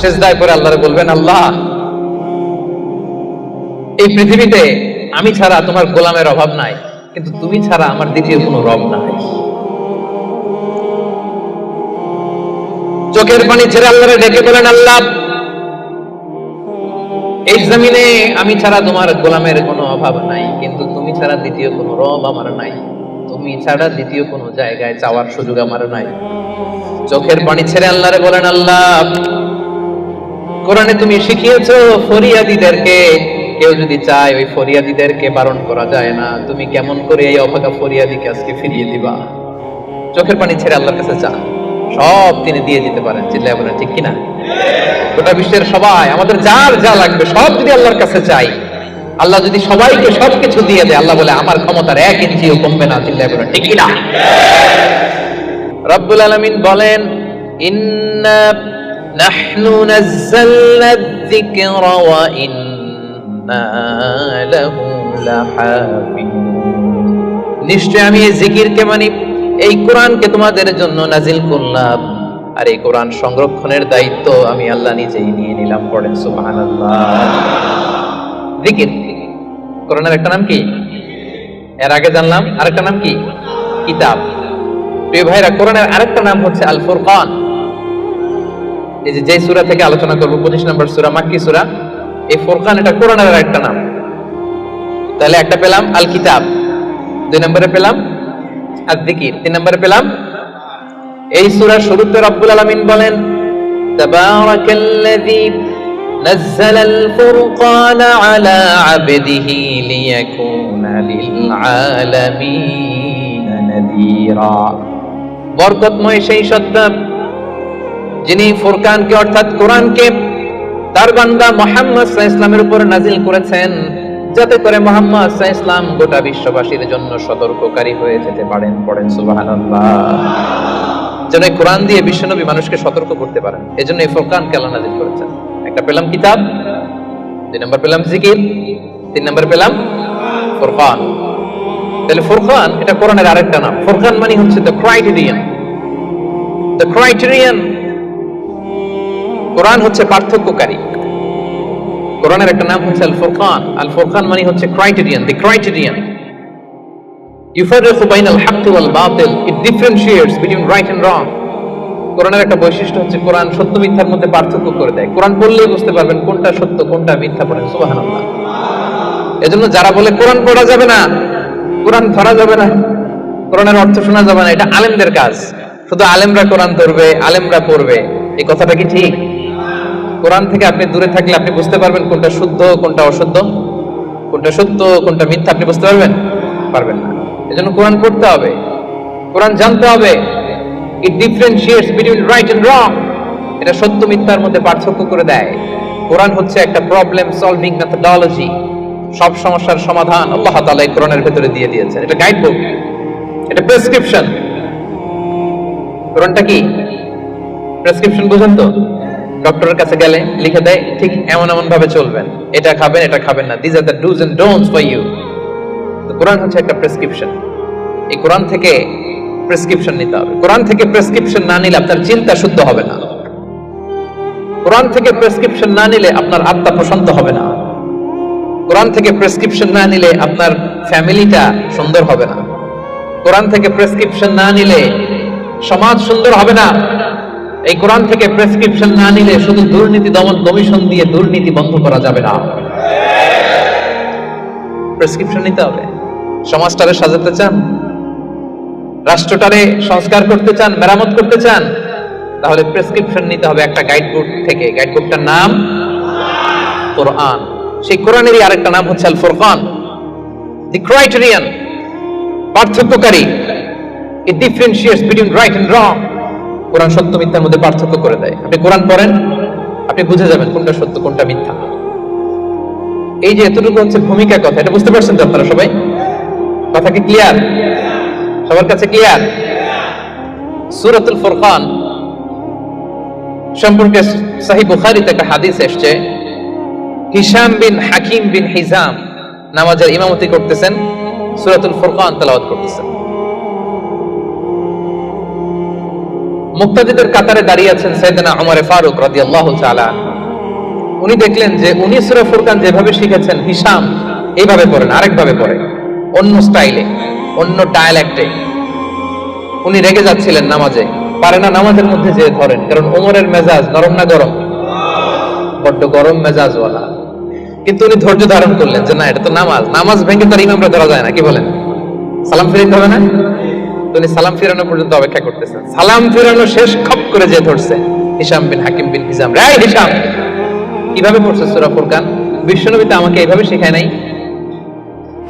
সিজদায় পড়ে আল্লাহরে বলবেন, আল্লাহ, এই পৃথিবীতে আমি ছাড়া তোমার গোলামের অভাব নাই, কিন্তু তুমি ছাড়া আমার দ্বিতীয় কোনো রব নাই। চোখের পানি ছেড়ে আল্লাহরে ডেকে বলেন, আল্লাহ, এই জমিনে আমি ছাড়া তোমার গোলামের কোনো অভাব নাই, কিন্তু তুমি ছাড়া দ্বিতীয় কোনো রব আমার নাই, তুমি ছাড়া দ্বিতীয় কোনো জায়গায় চাওয়ার সুযোগ আমার নাই। চোখের পানি ছেড়ে আল্লাহরে বলেন, আল্লাহ, কোরআনে তুমি শিখিয়েছো ফরিয়াদীদেরকে কেউ যদি চায় ওই ফরিয়াদীদেরকে বারণ করা যায় না, তুমি কেমন করে এই অভাগা ফরিয়াদীকে আজকে ফিরিয়ে দিবা? চোখের পানি ছেড়ে আল্লাহর কাছে চান, সব তিনি দিয়ে দিতে পারেন। চিল্লায় বলেন ঠিক কিনা? গোটা বিশ্বের সবাই, আমাদের যার যা লাগবে সব যদি আল্লাহর কাছে চাই, আল্লাহ যদি সবাইকে সবকিছু দিয়ে দেয়, আল্লাহ বলে আমার ক্ষমতার 1 ইঞ্চিও কমবে না। চিল্লায় বলেন ঠিক কিনা? রব্বুল আলামিন বলেন, ইন্না নাহনু নাযালনা যিকরা ওয়া ইন্না লাহু লাহাফিজুন। নিশ্চয় আমি এই জিকিরকে মানে এই কোরআনকে তোমাদের জন্য নাজিল করলাম, আর এই কোরআন সংরক্ষণের দায়িত্ব আমি আল্লাহ নিজেই নিয়ে নিলাম। পড়েন সুবহানাল্লাহ। জিকির কোরআনের একটা নাম কি? এর আগে জানলাম আরেকটা নাম কি? কিতাব। প্রিয় ভাইরা, কোরআনের আরেকটা নাম হচ্ছে আল ফুরকান। এই যে সূরা থেকে আলোচনা করব, 25 নম্বর সূরা, মাক্কি সূরা, এই ফুরকান এটা কোরআনের আরেকটা নাম। তাহলে একটা পেলাম আল কিতাব, 2 নম্বরে পেলাম আর জিকির, 3 নম্বরে পেলাম এই সূরার শুরুতে রব্বুল আলামিন বলেন, তাবারাকাল্লাযী নাযালাল ফুরকানা আলা আবদিহি লিয়াকুনা লিল আলামিন নাযীরা। বরকতময় সেই সত্তা যিনি ফুরকানকে অর্থাৎ কোরআনকে তার বান্দা মুহাম্মদ সাল্লাল্লাহু আলাইহি ওয়াসাল্লামের উপর নাযিল করেছেন, যাতে করে মুহাম্মদ সাল্লাল্লাহু আলাইহি ওয়াসাল্লাম গোটা বিশ্ববাসীর জন্য সতর্ককারী হয়ে যেতে পারেন। পড়েন সুবহানাল্লাহ। যেন এই কোরআন দিয়ে বিশ্বনবী মানুষকে সতর্ক করতে পারেন, এজন্য এই ফুরকানকে আল্লাহ নাযিল করেছেন। একটা পেলাম কিতাব, 2 নম্বর পেলাম জিকির, 3 নম্বর পেলাম ফুরকান। তাহলে ফুরকান এটা কোরআনের আরেকটা নাম। ফুরকান মানে হচ্ছে দ্য ক্রাইটেরিয়ন। দ্য ক্রাইটেরিয়ন, কোরআন হচ্ছে পার্থক্যকারী। কোরআনের একটা নাম হচ্ছে আল ফুরকান। আল ফুরকান মানে হচ্ছে ক্রাইটেরিয়ন, দি ক্রাইটেরিয়ন। ইউফাররিকু বাইনাল হাক্কি ওয়াল বাতিল, it differentiates between right and wrong. কোরআনের একটা বৈশিষ্ট্য হচ্ছে কোরআন সত্য মিথ্যার মধ্যে পার্থক্য করে দেয়। কোরআন পড়লেই বুঝতে পারবেন কোনটা সত্য কোনটা মিথ্যা। পড়েন সুবহানাল্লাহ। এজন্য যারা বলে কোরআন পড়া যাবে না, কোরআন ধরা যাবে না, কোরআনের অর্থ শোনা যাবে না, এটা আলেমদের কাজ। শুধু আলেমরা কোরআন ধরবে, আলেমরা পড়বে, এই কথাটা কি ঠিক? কোরআন থেকে আপনি দূরে থাকলে আপনি বুঝতে পারবেন কোনটা শুদ্ধ কোনটা অশুদ্ধ, কোনটা সত্য কোনটা মিথ্যা, আপনি বুঝতে পারবেন না। এজন্য কোরআন পড়তে হবে, কোরআন জানতে হবে। It differentiates between right and wrong, এটা সত্য মিথ্যার মধ্যে পার্থক্য করে দেয়। কোরআন হচ্ছে একটা প্রবলেম সলভিং মেথডোলজি, সব সমস্যার সমাধান আল্লাহ তাআলা এই কোরআনের ভেতরে দিয়ে দিয়েছেন। এটা গাইড বুক, এটা প্রেসক্রিপশন। কোরআনটা কি প্রেসক্রিপশন? বুঝেন তো? ডক্টরের কাছে গেলে লিখে দেয় ঠিক এমন এমন ভাবে চলবেন, এটা খাবেন এটা খাবেন না, this are the do's and don'ts for you. তো কোরআন হচ্ছে একটা প্রেসক্রিপশন। এই কোরআন থেকে প্রেসক্রিপশন নিতে হবে। কোরআন থেকে প্রেসক্রিপশন না নিলে আপনার চিন্তা শুদ্ধ হবে না। কোরআন থেকে প্রেসক্রিপশন না নিলে আপনার আত্মা প্রশান্ত হবে না। কোরআন থেকে প্রেসক্রিপশন না নিলে আপনার ফ্যামিলিটা সুন্দর হবে না। কোরআন থেকে প্রেসক্রিপশন না নিলে সমাজ সুন্দর হবে না। এই কোরআন থেকে প্রেসক্রিপশন না নিলে শুধু দুর্নীতি দমন কমিশন দিয়ে দুর্নীতি বন্ধ করা যাবে না। প্রেসক্রিপশন নিতে হবে। সমাজটারে সাজাতে চান, রাষ্ট্রটারে সংস্কার করতে চান, মেরামত করতে চান, তাহলে প্রেসক্রিপশন নিতে হবে একটা গাইডবুক থেকে। গাইডবুকটার নাম কোরআন। সেই কোরআনেরই আরেকটা নাম হচ্ছে আল ফুরকান, দি ক্রাইটেরিয়ন, পার্থক্যকারী। It differentiates between right and wrong. Quran সত্য মিথ্যার মধ্যে পার্থক্য করে দেয়। আপনি কোরআন পড়েন, আপনি বুঝে যাবেন কোনটা সত্য কোনটা মিথ্যা। এই যে এতটুকু হচ্ছে ভূমিকা কথা, এটা বুঝতে পারছেন তো আপনারা সবাই? কথা কি ক্লিয়ার? সবার কাছে ক্লিয়ার? সূরাতুল ফুরকান সম্পর্কে সহিহ বুখারীতে একটা হাদিস এসেছে। হিশাম বিন হাকিম বিন হিজাম নামাজের ইমামতি করতেছেন, সূরাতুল ফুরকান তেলাওয়াত করতেছেন। মুক্তাদিদের কাতারে দাঁড়িয়ে আছেন সাইয়েদনা ওমর ফারুক রাদিয়াল্লাহু তাআলা। উনি দেখলেন যে উনি সূরা ফুরকান যেভাবে শিখেছেন হিশাম এইভাবে পড়েন, আরেকভাবে পড়ে, অন্য স্টাইলে, অন্য ডায়ালেক্টে। উনি রেগে যাচ্ছিলেন নামাজে, পারে না নামাজের মধ্যে যে ধরেন, কারণ ওমরের মেজাজ নরম না গরম? বড্ড গরম মেজাজওয়ালা। কিন্তু উনি ধৈর্য ধারণ করলেন যে না, এটা তো নামাজ, নামাজ ভেঙে তার ইমামরা ধরা যায় না, কি বলেন? সালাম ফিরাতে হবে না? তো উনি সালাম ফিরানো পর্যন্ত অপেক্ষা করতেছেন। সালাম ফিরানো শেষ, খপ করে যে ধরছে হিশাম বিন হাকিম বিন হিজাম, রে হিশাম কিভাবে পড়ছে সূরা ফুরকান? বিশ্বনবী তো আমাকে এইভাবে শেখায় নাই।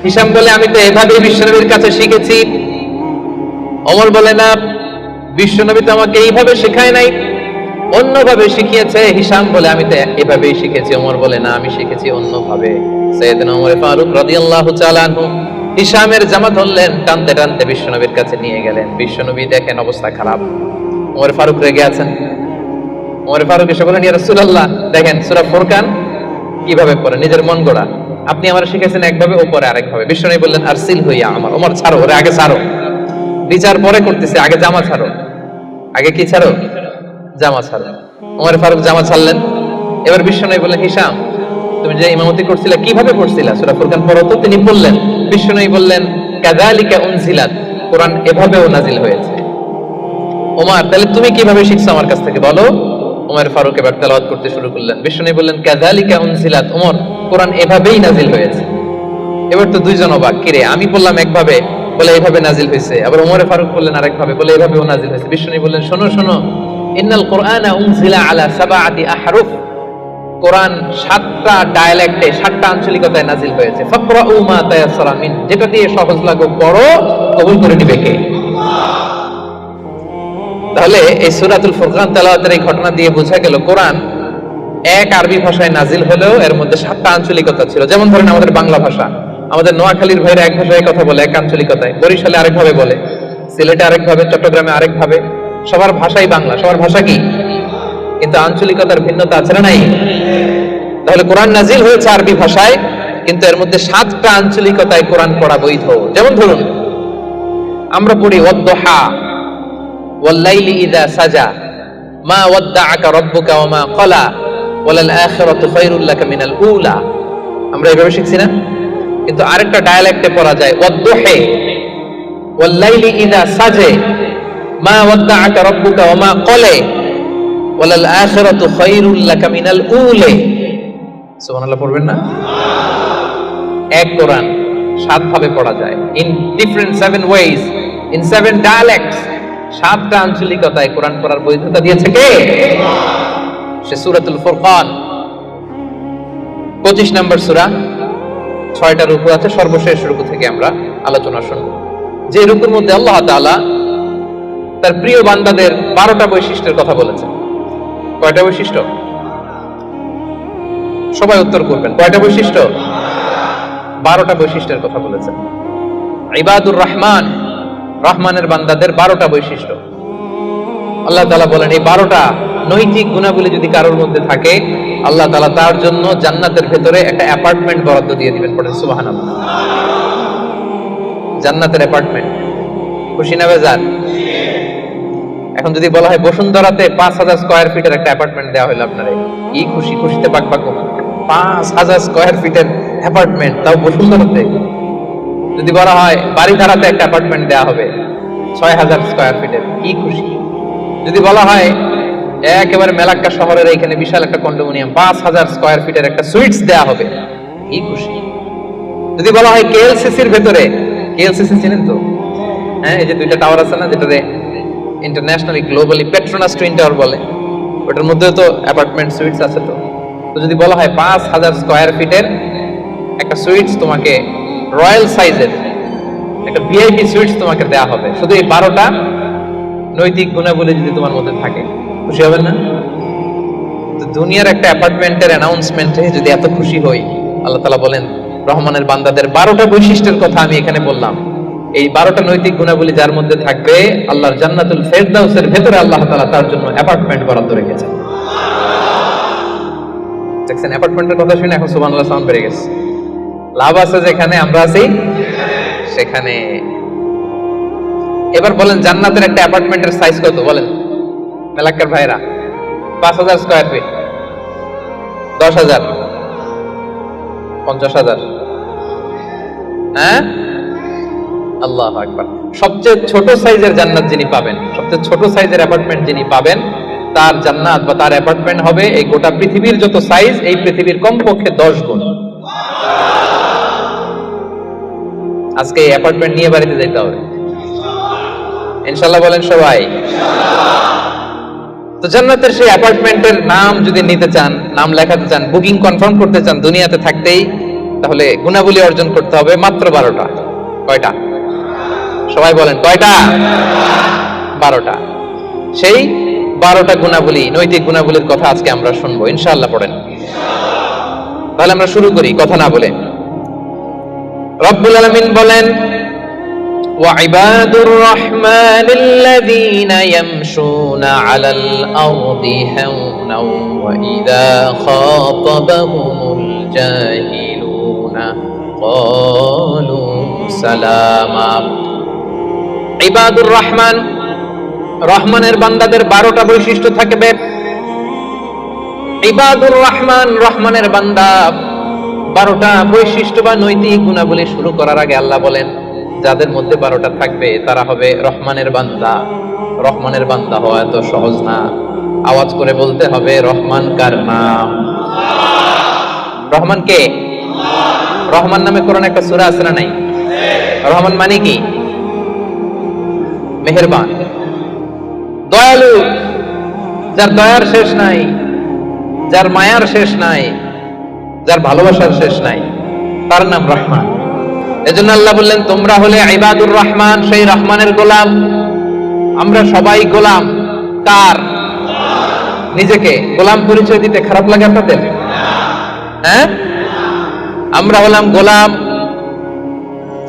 হিশাম বলে আমি তো এভাবেই বিশ্বনবীর কাছে শিখেছি। ওমর বলে না, বিশ্বনবী তো আমাকে এইভাবে শেখায় নাই, অন্যভাবে শিখিয়েছে। হিশাম বলে আমি তো এভাবেই শিখেছি। ওমর বলে না, আমি শিখেছি অন্যভাবে। সাইয়েদনা ওমর ফারুক রাদিয়াল্লাহু তাআলা আনহু হিশামের জামা ধরলেন, টানতে টানতে বিশ্বনবীর কাছে নিয়ে গেলেন। বিশ্বনবী দেখেন অবস্থা খারাপ, ওমর ফারুক রেগে আছেন। ওমর ফারুক এসে বলেন, ইয়া রাসূলুল্লাহ, দেখেন সূরা ফুরকান কিভাবে পড়ে, নিজের মন গড়া। আপনি আমার শিখেছেন একভাবে, উপরে আরেকভাবে। বিশ্বনবী বললেন, আরসিল হইয়া আমার, ওমর ছাড়ো ওরে, আগে ছাড়ো, বিচার পরে করতেছে, আগে জামা ছাড়ো। আগে কি ছাড়ো? জামা ছাড়ো। ওমর ফারুক জামা ছাড়লেন। এবার বিশ্বনবী বললেন, হিশাম তুমি যে ইমামতি করছিলে কিভাবে পড়ছিলা? সূরা ফুরকান পড়ো তো। তিনি বললেন, বিশ্বনবী বললেন, কাযালিকা উনজিলাত, কোরআন এভাবেও নাজিল হয়েছে। ওমর, তাহলে তুমি কিভাবে শিখছো আমার কাছ থেকে বলো। ওমর ফারুক এবার তেলাওয়াত করতে শুরু করলেন। বিশ্বনবী বললেন, কাযালিকা উনজিলাত, ওমর কোরআন এভাবেই নাজিল হয়েছে। এবার তো দুইজন অবাক, কিরে আমি বললাম একভাবে, বলে এইভাবে নাজিল হয়েছে। আবার ওমর ফারুক বললেন আরেকভাবে, বলে এইভাবেও নাজিল হয়েছে। বিশ্বনবী বললেন, শোনো শোনো, ইন্নাল কুরআনা উনজিলা আলা সাবআতি আহরুফ, কোরআন 7টা ডায়ালেক্টে, 7টা আঞ্চলিকতায় নাজিল হয়েছে। ফাকরাউ মা তায়াসসারা মিন, যেটা দিয়ে সহজ লাগুক পড়ো, কবুল করে নিবে কে? তাহলে এই সূরাতুল ফুরকান তেলাওয়াতের এই ঘটনা দিয়ে বোঝা গেল কোরআন এক আরবি ভাষায় নাজিল হলেও এর মধ্যে 7টা আঞ্চলিকতা ছিল। যেমন ধরেন আমাদের বাংলা ভাষা, আমাদের নোয়াখালীর ভাইরা এক ভাষায় কথা বলে, এক আঞ্চলিকতায়, বরিশালে আরেকভাবে বলে, সিলেটে আরেকভাবে, চট্টগ্রামে আরেকভাবে। সবার ভাষাই বাংলা, সবার ভাষা কি, কিন্তু আঞ্চলিকতার ভিন্নতা আছে না নাই? তাহলে কোরআন নাজিল হয়েছে আরবি ভাষায়, কিন্তু এর মধ্যে 7টা আঞ্চলিকতায় কোরআন পড়া বৈধ। যেমন ধরুন আমরা পড়ি ওয়াদ-দুহা ওয়াল-লাইলি ইযা সাজা মা ওয়াদ্দাআকা রাব্বুকা ওয়া মা ক্বালা ওয়ালাল আখিরাতু খায়রুল লাকা মিনাল উলা। আমরা এইভাবে শিখছি না? কিন্তু আরেকটা ডায়ালেক্টে পড়া যায় ওয়াদ-দুহি ওয়াল-লাইলি ইযা সাজা মা ওয়াদ্দাআকা রাব্বুকা ওয়া মা ক্বালা ওয়ালাল আখিরাতু খায়রুল লাকা মিনাল উলা। সুবহানাল্লাহ পড়বেন না? এক কোরআন 7 ভাবে পড়া যায়, in different 7 ways, in 7 dialects. 7টা আঞ্চলিকতায় কোরআন পড়ার বৈধতা দিয়েছে কে? সে সূরাতুল ফুরকান 25 নম্বর সূরা, 6টা রুকু আছে। সর্বশেষ রুকু থেকে আমরা আলোচনা শুনব, যে রুকুর মধ্যে আল্লাহ তাআলা তার প্রিয় বান্দাদের 12টা বৈশিষ্ট্যের কথা বলেছেন। কয়টা বৈশিষ্ট্য? সবাই উত্তর করবেন। কয়টা বৈশিষ্ট্য? 12টা বৈশিষ্ট্যের কথা বলেছেন। ইবাদুর রহমান, রহমানের বান্দাদের 12টা বৈশিষ্ট্য আল্লাহ তাআলা বলেন। এই 12টা নৈতিক গুণাবলী যদি কারোর মধ্যে থাকে, আল্লাহ তাআলা তার জন্য জান্নাতের ভেতরে একটা অ্যাপার্টমেন্ট বরাদ্দ দিয়ে দিবেন। পড়েন সুবহানাল্লাহ। জান্নাতের অ্যাপার্টমেন্ট, খুশি না বেজার? এখন যদি বলা হয় বসুন্ধরাতে 5000 স্কয়ার ফিটের একটা অ্যাপার্টমেন্ট দেওয়া হলো আপনারে, কি খুশি, খুশিতে পাকপাক। 5000 স্কয়ার ফিটের অ্যাপার্টমেন্ট, তাও বসুন্ধরাতে। যদি বলা হয় বাড়িধারাতে একটা অ্যাপার্টমেন্ট দেওয়া হবে 6000 স্কয়ার ফিটের, কি খুশি। যদি বলা হয় একেবারে মেলাক্কা শহরের এইখানে বিশাল একটা কন্ডোমিনিয়াম 5000 স্কয়ার ফিটের একটা সুইটস দেওয়া হবে, কি খুশি। যদি বলা হয় কেএলসিসির ভেতরে, কেএলসিসি চিনেন তো? হ্যাঁ, এই যে 2টা টাওয়ার আছে না, যেটাতে internationally globally Petronas twin tower বলে, ওটার মধ্যে তো অ্যাপার্টমেন্ট সুইটস আছে। তো যদি বলা হয় 5000 স্কয়ার ফিটের একটা সুইটস তোমাকে, রয়্যাল সাইজের একটা ভিআইপি সুইটস তোমাকে দেওয়া হবে, শুধু এই 12টা নৈতিক গুণাবলী যদি তোমার মধ্যে থাকে, খুশি হবেন না? তো দুনিয়ার একটা অ্যাপার্টমেন্টের অ্যানাউন্সমেন্টে যদি এত খুশি হই, আল্লাহ তাআলা বলেন রহমানের বান্দাদের 12টা বৈশিষ্ট্যের কথা আমি এখানে বললাম। এই 12টা নৈতিক গুণাবলী যার মধ্যে থাকবে, আল্লাহর জান্নাতুল ফেরদাউসের ভেতরে আল্লাহ তাআলা তার জন্য অ্যাপার্টমেন্ট বরাদ্দ রেখেছেন। দেখছেন, অ্যাপার্টমেন্টের কথা শুনে এখন সুবহানাল্লাহ সাউন্ড বেড়ে গেছে। লাভ আছে যেখানে আমরা আছি সেখানে। এবার বলেন জান্নাতের একটা অ্যাপার্টমেন্টের সাইজ কত বলেন? এলাকার ভাইরা 5,000 স্কয়ার ফিট, 10,000, 50,000, হ্যাঁ? আল্লাহু আকবার। সবচেয়ে ছোট সাইজের জান্নাত যিনি পাবেন, সবচেয়ে ছোট সাইজের অ্যাপার্টমেন্ট যিনি পাবেন, তার জান্নাত বা তার অ্যাপার্টমেন্ট হবে এই গোটা পৃথিবীর যত সাইজ, এই পৃথিবীর কমপক্ষে 10 গুণ। আজকে এই অ্যাপার্টমেন্ট নিয়ে বাড়িতে যেতে হবে ইনশাআল্লাহ, বলেন সবাই। তো জান্নাতের সেই অ্যাপার্টমেন্টের নাম যদি নিতে চান, নাম লেখাতে চান, বুকিং কনফার্ম করতে চান দুনিয়াতে থাকতেই, তাহলে গুণাবলী অর্জন করতে হবে মাত্র 12টা। কয়টা? সবাই বলেন কয়টা? 12টা। সেই 12টা গুণাবলী, নৈতিক গুণাবলীর কথা আজকে আমরা শুনবো ইনশাআল্লাহ, পড়েন। তাহলে আমরা শুরু করি কথা না বলে। রব্বুল আলামিন বলেন, وعباد الرحمن الذين يمشون على الأرض هونا وإذا خاطبهم الجاهلون قالوا سلاما। ইবাদুর রহমান, রহমানের বান্দাদের 12টা বৈশিষ্ট্য থাকবে। ইবাদুর রহমান, রহমানের বান্দা 12টা বৈশিষ্ট্য বা নৈতিক গুণাবলী শুরু করার আগে আল্লাহ বলেন, যাদের মধ্যে 12টা থাকবে তারা হবে রহমানের বান্দা। রহমানের বান্দা হওয়া এত সহজ না, আওয়াজ করে বলতে হবে রহমান কার নাম? রহমান কে? রহমান নামে কোরআনে একটা সূরা আছে না নাই? রহমান মানে কি? মেহেরবান, দয়ালু, যার দয়ার শেষ নাই, যার মায়ার শেষ নাই, যার ভালোবাসার শেষ নাই, তার নাম রহমান। এজন্য আল্লাহ বললেন, তোমরা হলে ইবাদুর রহমান, সেই রহমানের গোলাম। আমরা সবাই গোলাম। কার? নিজেকে গোলাম পরিচয় দিতে খারাপ লাগে আপনাদের? হ্যাঁ, আমরা হলাম গোলাম,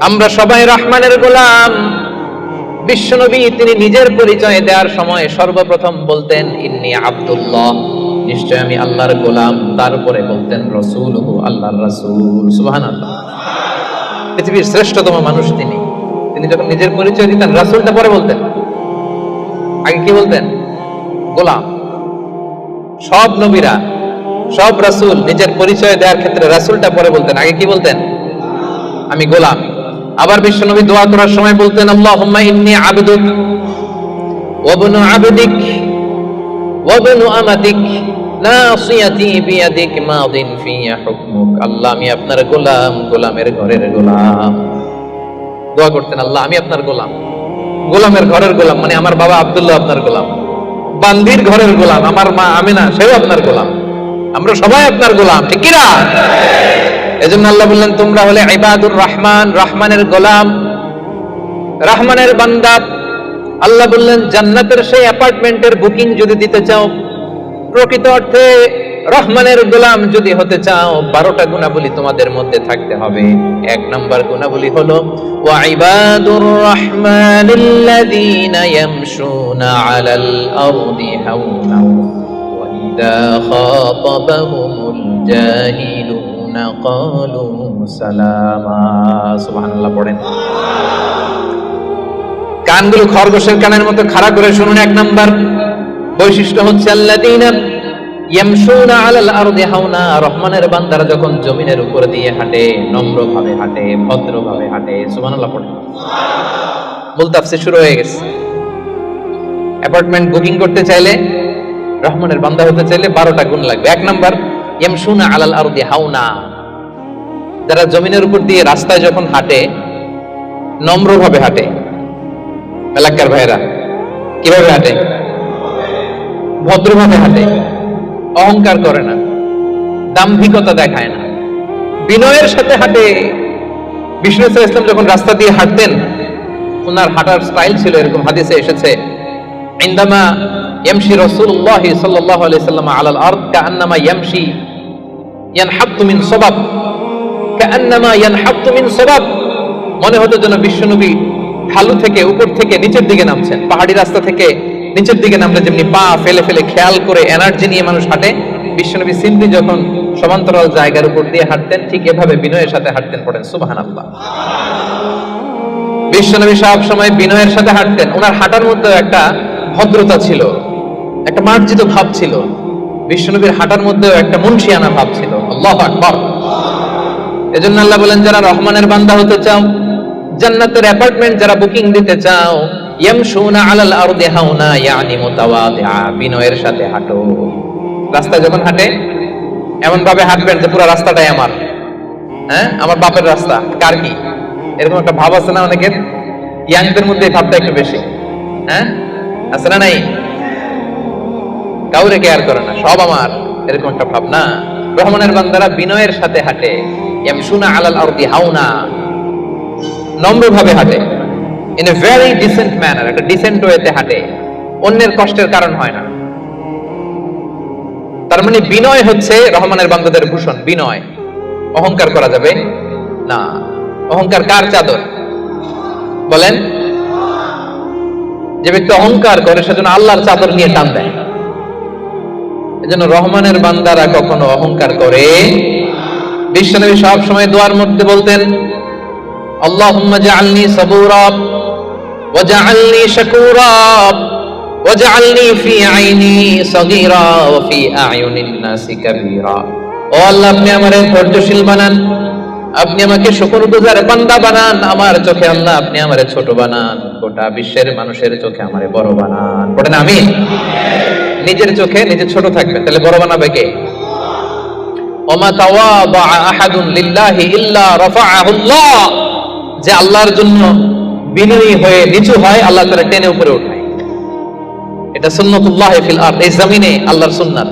আমরা সবাই রহমানের গোলাম। বিশ্বনবী তিনি নিজের পরিচয় দেওয়ার সময় সর্বপ্রথম বলতেন ইন্নী আব্দুল্লাহ, নিশ্চয় আমি আল্লাহর গোলাম। তারপরে বলতেন রাসূলুহু, আল্লাহর রাসূল। সুবহানাল্লাহ। পৃথিবীর শ্রেষ্ঠতম মানুষ তিনি। তিনি যখন নিজের পরিচয় দিতেন, রাসূলটা পরে বলতেন, আগে কি বলতেন? গোলাম। সব নবীরা, সব রাসূল নিজের পরিচয় দেওয়ার ক্ষেত্রে রাসূলটা পরে বলতেন, আগে কি বলতেন? আমি গোলাম। আবার বিশ্বনবী দোয়া করার সময় বলতেন, আল্লাহুম্মা ইন্নী আবদুক ওয়া ইবনু আবদিক ওয়া ইবনু আমাতিক নাসিয়াতি বিয়াদিক মাদিন ফিয়া হুকমুক। আল্লাহ আমি আপনার গোলাম, গোলামের ঘরের গোলাম। দোয়া করতেন, আল্লাহ আমি আপনার গোলাম, গোলামের ঘরের গোলাম, মানে আমার বাবা আব্দুল্লাহ আপনার গোলাম, বান্দির ঘরের গোলাম, আমার মা আমিনা সেও আপনার গোলাম, আমরা সবাই আপনার গোলাম, ঠিক কি না? এজন্য আল্লাহ বললেন, তোমরা হলে ইবাদুর রহমান, রহমানের গোলাম, রহমানের বান্দা। আল্লাহ বললেন, জান্নাতের সেই অ্যাপার্টমেন্টের বুকিং যদি দিতে চাও, প্রকৃত অর্থে রহমানের গোলাম যদি হতে চাও, 12টা গুণাবলী তোমাদের মধ্যে থাকতে হবে। 1 নম্বর গুণাবলী হলো ওয়া ইবাদুর রহমানিল্লাযীনা ইয়ামশুনা আলাল আরদি হাওনা ওয়া ইযা খাতাবাহুমুল জাহিলুনা ক্বালু সালামা। সুবহানাল্লাহ, পড়েন। কানগুলো খরগোশের কানের মতো খাড়া করে শুনুন। 1 নম্বর বৈশিষ্ট্য হচ্ছে আল্লাযীনা ইয়ামশুনা আলাল আরদি হাওনা, রহমানের বান্দারা যখন জমিনের উপর দিয়ে হাঁটে, নম্রভাবে হাঁটে, ভদ্রভাবে হাঁটে। সুবহানাল্লাহ, পড়ে। মূল তাফসীর শুরু হয়ে গেছে। অ্যাপার্টমেন্ট বুকিং করতে চাইলে, রহমানের বান্দা হতে চাইলে 12টা গুণ লাগবে। 1 নাম্বার ইয়ামশুনা আলাল আরদি হাওনা, যারা জমিনের উপর দিয়ে রাস্তায় যখন হাঁটে, নম্রভাবে হাঁটে। এলাকার ভাইরা কিভাবে হাঁটে? ভদ্রভাবে হাঁটে, অহংকার করে না, দাম্ভিকতা দেখায় না, বিনয়ের সাথে হাঁটে। বিষ্ণু সাল্লাল্লাহু আলাইহি ওয়াসাল্লাম যখন রাস্তা দিয়ে হাঁটতেন, ওনার হাঁটার স্টাইল ছিল এরকম, হাদিসে এসেছে, ইনদামা ইয়ামশি রাসূলুল্লাহ সাল্লাল্লাহু আলাইহি ওয়াসাল্লাম আলাল আরদ কাআন্নামা ইয়ামশি ইয়ানহাত্তু মিন সাবাব, কাআন্নামা ইয়ানহাত্তু মিন সাবাব। মনে হতো যেন বিশ্বনবী ঢালু থেকে, উপর থেকে নিচের দিকে নামছেন। পাহাড়ি রাস্তা থেকে নিচের দিকে নামলে যেমনি পা ফেলে ফেলে খেয়াল করে এনার্জি নিয়ে মানুষ হাঁটে, বিশ্বনবী সিম্পলি যখন সমান্তরাল জায়গার উপর দিয়ে হাঁটতেন, ঠিক এভাবে বিনয়ের সাথে হাঁটতেন। পড়েন সুবহানাল্লাহ। বিশ্বনবী সব সময় বিনয়ের সাথে হাঁটতেন। ওনার হাঁটার মধ্যে একটা ভদ্রতা ছিল, একটা মার্জিত ভাব ছিল, বিশ্বনবীর হাঁটার মধ্যেও একটা মুনশিয়ানা ভাব ছিল। আল্লাহু আকবার। এজন্য আল্লাহ বলেন, যারা রহমানের বান্দা হতে চাও, জান্নাতের অ্যাপার্টমেন্ট যারা বুকিং দিতে চাও, ইয়ামশুনা আলাল আরদি হাওনা ইয়ানি মুতাওয়াদিআ, বিনয়ের সাথে হাঁটো। রাস্তায় যখন হাঁটে এমন ভাবে হাঁটবেন যে পুরো রাস্তাটাই আমার, হ্যাঁ আমার বাপের রাস্তা, কার কি, এরকম একটা ভাব আছে না অনেকের? ইয়াংদের মধ্যে এই ভাবটা একটু বেশি, হ্যাঁ আছে না? নাই, কাউরে কেয়ার করে না, সব আমার, এরকম একটা ভাব না। রহমানের বান্দারা বিনয়ের সাথে হাঁটে, ইয়ামশুনা আলাল আরদি হাওনা, নম্রভাবে হাঁটে, in a very dissent manner, একটা ডিসেন্ট ওয়েতে হাঁটে, অন্যের কষ্টের কারণ হয় না। তার মানে বিনয় হচ্ছে রহমানের বান্দাদের ভূষণ। বিনয়, অহংকার করা যাবে না। অহংকার কার চাদর বলেন? যে ব্যক্তি অহংকার করে সেজন্য আল্লাহর চাদর নিয়ে টান দেয়। এজন্য রহমানের বান্দারা কখনো অহংকার করে। বিশ্বনবী সব সময় দোয়ার মধ্যে বলতেন, আল্লাহুম্মা জাআলনি সাবুরা ওয়া জাআলনি শাকুরা ওয়া জাআলনি ফি আইনি সাগীরা ওয়া ফি আ'য়ুনিন নাসি কাবীরা। ও আল্লাহ, আপনি আমারে ধৈর্যশীল বানান, আপনি আমাকে শুকরগুজার বান্দা বানান, আমার চোখে আল্লাহ আপনি আমারে ছোট বানান, গোটা বিশ্বের মানুষের চোখে আমারে বড় বানান। পড়েন আমিন। নিজের চোখে নিজে ছোট থাকবেন, তাহলে বড় বানাবে কে? ওমা তাওয়াদা আহাদুন লিল্লাহি ইল্লা রাফাআহু আল্লাহ, যে আল্লাহর জন্য বিনয়ী হয়ে নিচু হয়, আল্লাহ তাআলা টেনে উপরে উঠায়। এটা সুন্নাতুল্লাহ ফিল আরদ, এই জমিনে আল্লাহর সুন্নাত।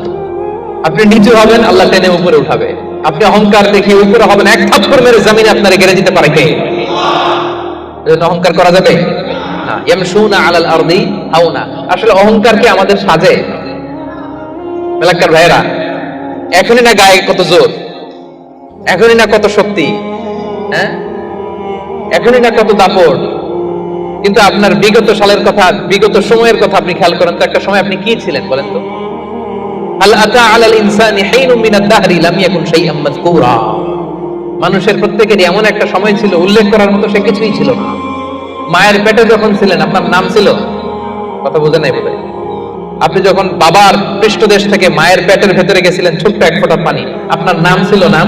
আপনি নিচু হবেন, আল্লাহ টেনে উপরে উঠাবে। আপনি অহংকার দেখিয়ে উপরে হবেন, এক থাপ্পড় মেরে জমিনে আপনারে গেড়ে দিতে পারে কে? এজন্য অহংকার করা যাবে না। ইয়ামশুনা আলাল আরদি হাওনা। আসলে অহংকার কি আমাদের সাজে? মেলাক্কার ভাইরা, এখনই না গায়ে কত জোর, এখনই না কত শক্তি, হ্যাঁ এখনই না কত দাপট, কিন্তু আপনার বিগত সালের কথা, বিগত সময়ের কথা আপনি খেয়াল করেন তো, একটা সময় আপনি কি ছিলেন বলেন তো? হাল আতা আলাল ইনসানি হিনুম মিনাদ দাহরি লাম ইয়াকুন শাইআম মাযকুরা। মানুষের প্রত্যেকেরই এমন একটা সময় ছিল, উল্লেখ করার মতো সে কিছুই ছিল না। মায়ের পেটে যখন ছিলেন আপনার নাম ছিল? কথা বুঝে নাই বোধহয়। আপনি যখন বাবার পৃষ্ঠদেশ থেকে মায়ের পেটের ভেতরে গেছিলেন, ছোট্ট এক ফোঁটা পানি, আপনার নাম ছিল না?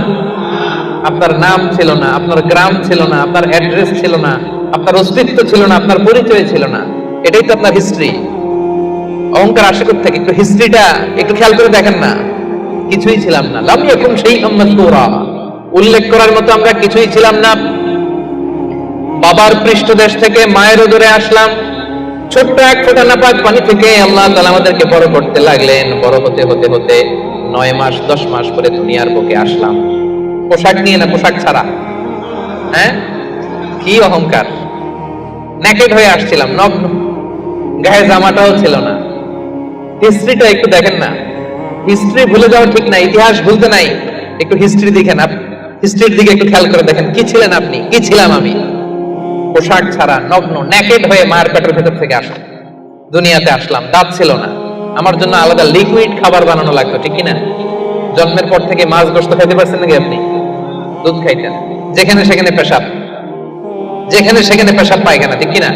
আপনার নাম ছিল না, আপনার গ্রাম ছিল না, আপনার অ্যাড্রেস ছিল না, আপনার অস্তিত্ব ছিল না, আপনার পরিচয় ছিল না। এটাই তো আপনার হিস্ট্রি। অহংকার আসে কোথা থেকে? একটু হিস্ট্রিটা একটু খেয়াল করে দেখেন না। কিছুই ছিলাম না। লাম ইয়াকুন শাইআম মাযকুরা, উল্লেখ করার মতো আমরা কিছুই ছিলাম না। বাবার পৃষ্ঠদেশ থেকে মায়ের উদরে আসলাম, ছোট্ট এক ফোঁটা নাপাক পানি থেকে আল্লাহ তাআলা আমাদেরকে বড় করতে লাগলেন। বড় হতে হতে হতে 9 মাস 10 মাস পরে দুনিয়ার বুকে আসলাম। পোশাক নিয়ে না, পোশাক ছাড়া। হ্যাঁ, কি অহংকার! নেকেড হয়ে আসছিলাম, নগ্ন, গায়ে জামাটাও ছিল না। হিস্ট্রিটা একটু দেখেন না। হিস্ট্রি ভুলে যাওয়া ঠিক না, ইতিহাস ভুলতে নাই। একটু হিস্ট্রি দেখেন, হিস্ট্রির দিকে একটু খেয়াল করে দেখেন, কি ছিলেন আপনি, কি ছিলাম আমি? পোশাক ছাড়া, নগ্ন, নেকেড হয়ে মায়ের পেটের ভেতর থেকে আসলাম, দুনিয়াতে আসলাম। দাঁত ছিল না, আমার জন্য আলাদা লিকুইড খাবার বানানো লাগতো, ঠিক কিনা? জন্মের পর থেকে মাছ গোশত খাইতে পারছেন নাকি আপনি? দুধ খাইতেন, যেখানে সেখানে পেশাব, যেখানে সেখানে পেশাব পায়খানা, ঠিক কিনা?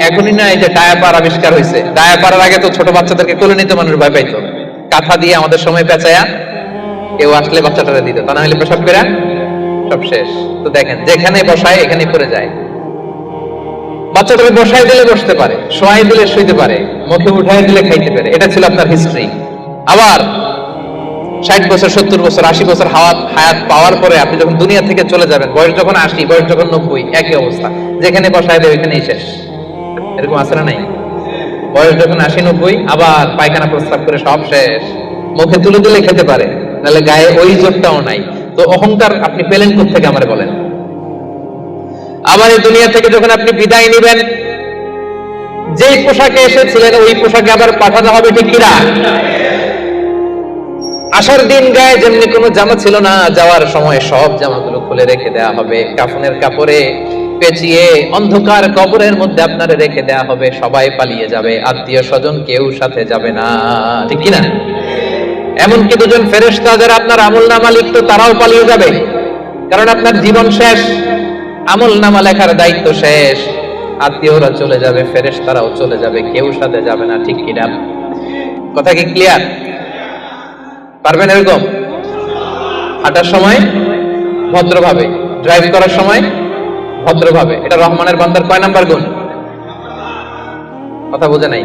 এখনই না এই যে ডায়াপার আবিষ্কার হয়েছে, ডায়াপারের আগে তো ছোট বাচ্চাদেরকে কোলে নিতে মানুষ ভয় পাইতো। কাঁথা দিয়ে আমাদের সময় পেঁচায়া কেউ আসলে বাচ্চাটারে দিত, তা না হলে পেশাব করে সব শেষ। তো দেখেন, যেখানে বসায় এখানে পড়ে যায়। বাচ্চাটাকে বসায় দিলে বসতে পারে, শোয়াই দিলে শুইতে পারে, মুখে উঠাই দিলে খাইতে পারে। এটা ছিল আপনার হিস্ট্রি। আবার 60 বছর 70 বছর 80 বছর হায়াত পাওয়ার পরে আপনি যখন দুনিয়া থেকে চলে যাবেন, বয়স যখন 80, বয়স যখন 90, একই অবস্থা, যেখানে বসায় দেয় ওইখানেই শেষ। এরকম আছে না নাই? বয়স যখন 80-90 আবার পায়খানা প্রস্রাব করে সব শেষ, মুখে তুলে দিলে খেতে পারে, নাহলে গায়ে ওই জোরটাও নাই। তো অহংকার আপনি পেলেন কোত্থেকে আমারে বলেন? আবার এই দুনিয়া থেকে যখন আপনি বিদায় নিবেন, যেই পোশাকে এসেছিলেন ওই পোশাকে আবার পাঠানো হবে, ঠিক কিনা? আসার দিন গায়ে যেমনি কোনো জামা ছিল না, যাওয়ার সময় সব জামাগুলো খুলে রেখে দেওয়া হবে, কাফনের কাপড়ে পেঁচিয়ে অন্ধকার কবরের মধ্যে আপনারে রেখে দেওয়া হবে। সবাই পালিয়ে যাবে, আত্মীয় স্বজন কেউ সাথে যাবে না, ঠিক কিনা? এমনকি দুজন ফেরেশতা যারা আপনার আমলনামা লিখতো তারাও পালিয়ে যাবে, কারণ আপনার জীবন শেষ, আমলনামা লেখার দায়িত্ব শেষ। আত্মীয়রা চলে যাবে, ফেরেশতারাও চলে যাবে, কেউ সাথে যাবে না, ঠিক কিনা? কথা কি ক্লিয়ার? পারবেন এরকম? হাঁটার সময় ভদ্রভাবে, ড্রাইভ করার সময় ভদ্রভাবে, এটা রহমানের বান্দার কয় নাম্বার গুণ? কথা বোঝে নাই?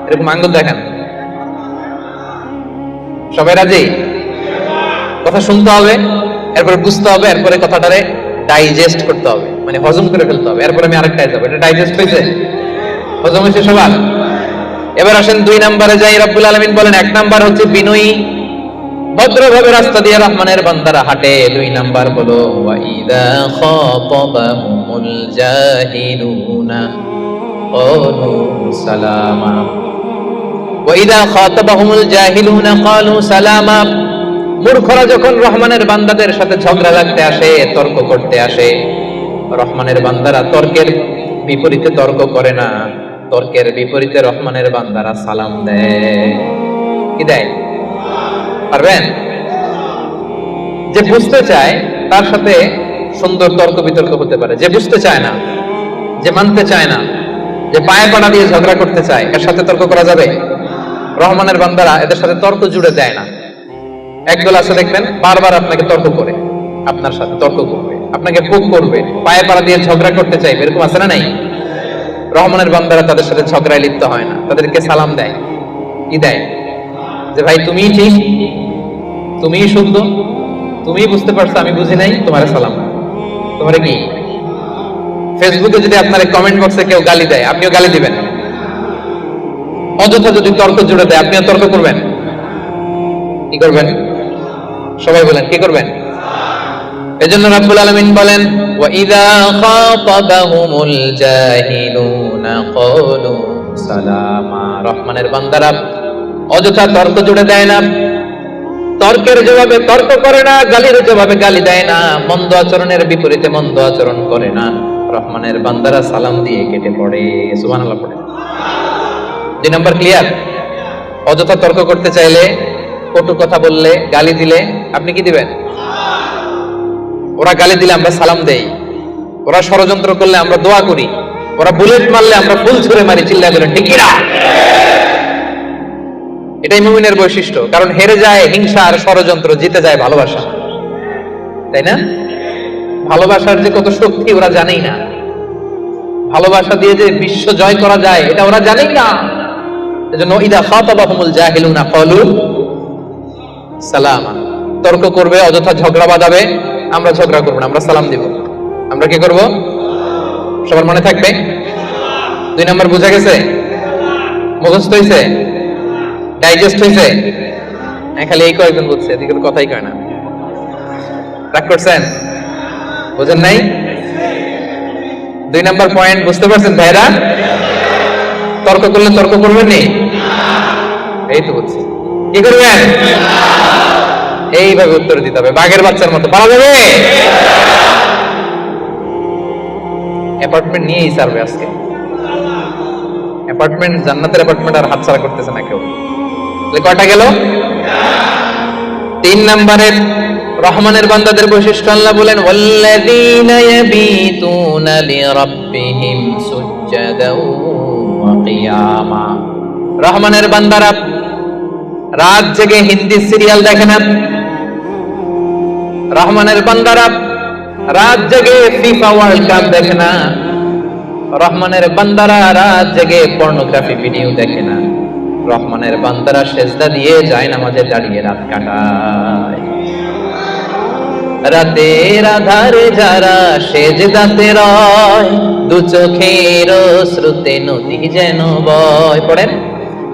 এরকম আঙ্গুল দেখান। সবাই রাজি? কথা শুনতে হবে, এরপরে বুঝতে হবে, এরপরে কথাটারে ডাইজেস্ট করতে হবে, মানে হজম করে ফেলতে হবে। এরপরে আমি আরেকটাই যাবো, এটা ডাইজেস্ট হয়েছে, হজম হয়েছে সবার। এবার আসেন 2 নম্বরে যাই। রব্বুল আলামিন বলেন 1 নাম্বার হচ্ছে বিনয়ী, ভদ্রভাবে রাস্তা দিয়ে রহমানের বান্দারা হাঁটে। 2 নাম্বার হলো ওয়াইদা খাতাবাহুমুল জাহিলুনা ক্বালু সালামা। ওয়াইদা খাতাবাহুমুল জাহিলুনা ক্বালু সালামা। মূর্খরা যখন রহমানের বান্দাদের সাথে ঝগড়া লাগতে আসে, তর্ক করতে আসে, রহমানের বান্দারা তর্কের বিপরীতে তর্ক করে না, তর্কের বিপরীতে রহমানের বান্দারা সালাম দেয়। কি দেয়? পারবেন? যে বুঝতে চায় তার সাথে সুন্দর তর্ক বিতর্ক হতে পারে, যে বুঝতে চায় না, যে মানতে চায় না, যে পায়ে পাড়া দিয়ে ঝগড়া করতে চায়, এর সাথে তর্ক করা যাবে? রহমানের বান্দারা এদের সাথে তর্ক জুড়ে দেয় না। একদল আছে দেখবেন বারবার আপনাকে তর্ক করে, আপনার সাথে তর্ক করবে, আপনাকে পোক করবে, পায়ে পাড়া দিয়ে ঝগড়া করতে চাইবে, এরকম আছে না নাই? রহমানের বান্দারা তাদের সাথে ঝগড়ায় লিপ্ত হয় না, তাদেরকে সালাম দেয়। কি দেয়? যে ভাই তুমিই ঠিক, তুমিই শুদ্ধ, তুমিই বুঝতে পারছো, আমি বুঝি নাই, তোমার সালাম। তোমার কি ফেসবুকে যদি আপনার কমেন্ট বক্সে কেউ গালি দেয়, আপনিও গালি দিবেন? অযথা যদি তর্ক জুড়ে দেয়, আপনিও তর্ক করবেন? কি করবেন? সবাই বলেন কি করবেন? এজন্য রাব্বুল আলামিন বলেন ওয়াইদা খাতাবাহুমুল জাহিলুনা ক্বালু সালামা। রহমানের বান্দারা অযথা তর্ক জুড়ে দেয় না, তর্কের জবাবে তর্ক করে না, গালির জবাবে গালি দেয় না, মন্দ আচরণের বিপরীতে মন্দ আচরণ করে না। রহমানের বান্দারা সালাম দিয়ে কেটে পড়ে। সুবহানাল্লাহ পড়ে। 2 নাম্বার ক্লিয়ার? অযথা তর্ক করতে চাইলে, কটু কথা বললে, গালি দিলে আপনি কি দিবেন? ওরা গালি দিলে আমরা সালাম দেই, ওরা ষড়যন্ত্র করলে আমরা দোয়া করি, ওরা বুলেট মারলে আমরা ফুল ছুঁড়ে মারি, চিল্লায় বলেন ঠিক কি না? এটাই মুমিনের বৈশিষ্ট্য। কারণ হেরে যায় হিংসা আর ষড়যন্ত্র, জিতে যায় ভালোবাসা। তাই না? ভালোবাসার যে কত শক্তি ওরা জানেই না, ভালোবাসা দিয়ে যে বিশ্ব জয় করা যায় এটা ওরা জানেই না। এজন্য ইদা খাতাবাহুমুল জাহিলুনা ক্বালু সালামা। তর্ক করবে, অযথা ঝগড়া বাঁধাবে, আমরা ঝগড়া করব না, আমরা সালাম দিব। আমরা কি করব? সবার মনে থাকবে? 2 নাম্বার বুঝা গেছে? মুখস্থ হইছে? ডাইজেস্ট হইছে? খালি এই কয়েকজন বুঝছে, এদিকে কথাই কয় না। রাগ করছেন? বুঝেন নাই? 2 নাম্বার পয়েন্ট বুঝতে পারছেন ভাইরা? তর্ক করলে তর্ক করবেন নি? এই তো বুঝছি। কি করবেন? এইভাবে উত্তর দিতে হবে, বাঘের বাচ্চার মতো। পারা যাবে? অ্যাপার্টমেন্ট নিয়েই সার্ভে আজকে। অ্যাপার্টমেন্ট, জান্নাতের অ্যাপার্টমেন্ট আর হাতছাড়া করতেছে না কেউ। কয়টা গেল? 3 নম্বরে রহমানের বান্দাদের বৈশিষ্ট্য আল্লাহ বলেন ওয়াল্লাযীনা ইয়াবিতুনা লিরাব্বিহিম সুজদাও ওয়া কিয়ামা। রহমানের বান্দারা রাত জেগে হিন্দি সিরিয়াল দেখে না, রহমানের বান্দারা রাত জেগে ফিফা ওয়ার্ল্ড কাপ দেখে না, রহমানের বান্দারা রাত জেগে পর্নোগ্রাফি ভিডিও দেখে না, রহমানের বান্দারা সেজদা দিয়ে যায় নামাজে দাঁড়িয়ে রাত কাটায়। রাতের আধারে যারা সেজদাতে রয়, দু চোখের শ্রুতে নদী যেন বয়। পড়েন,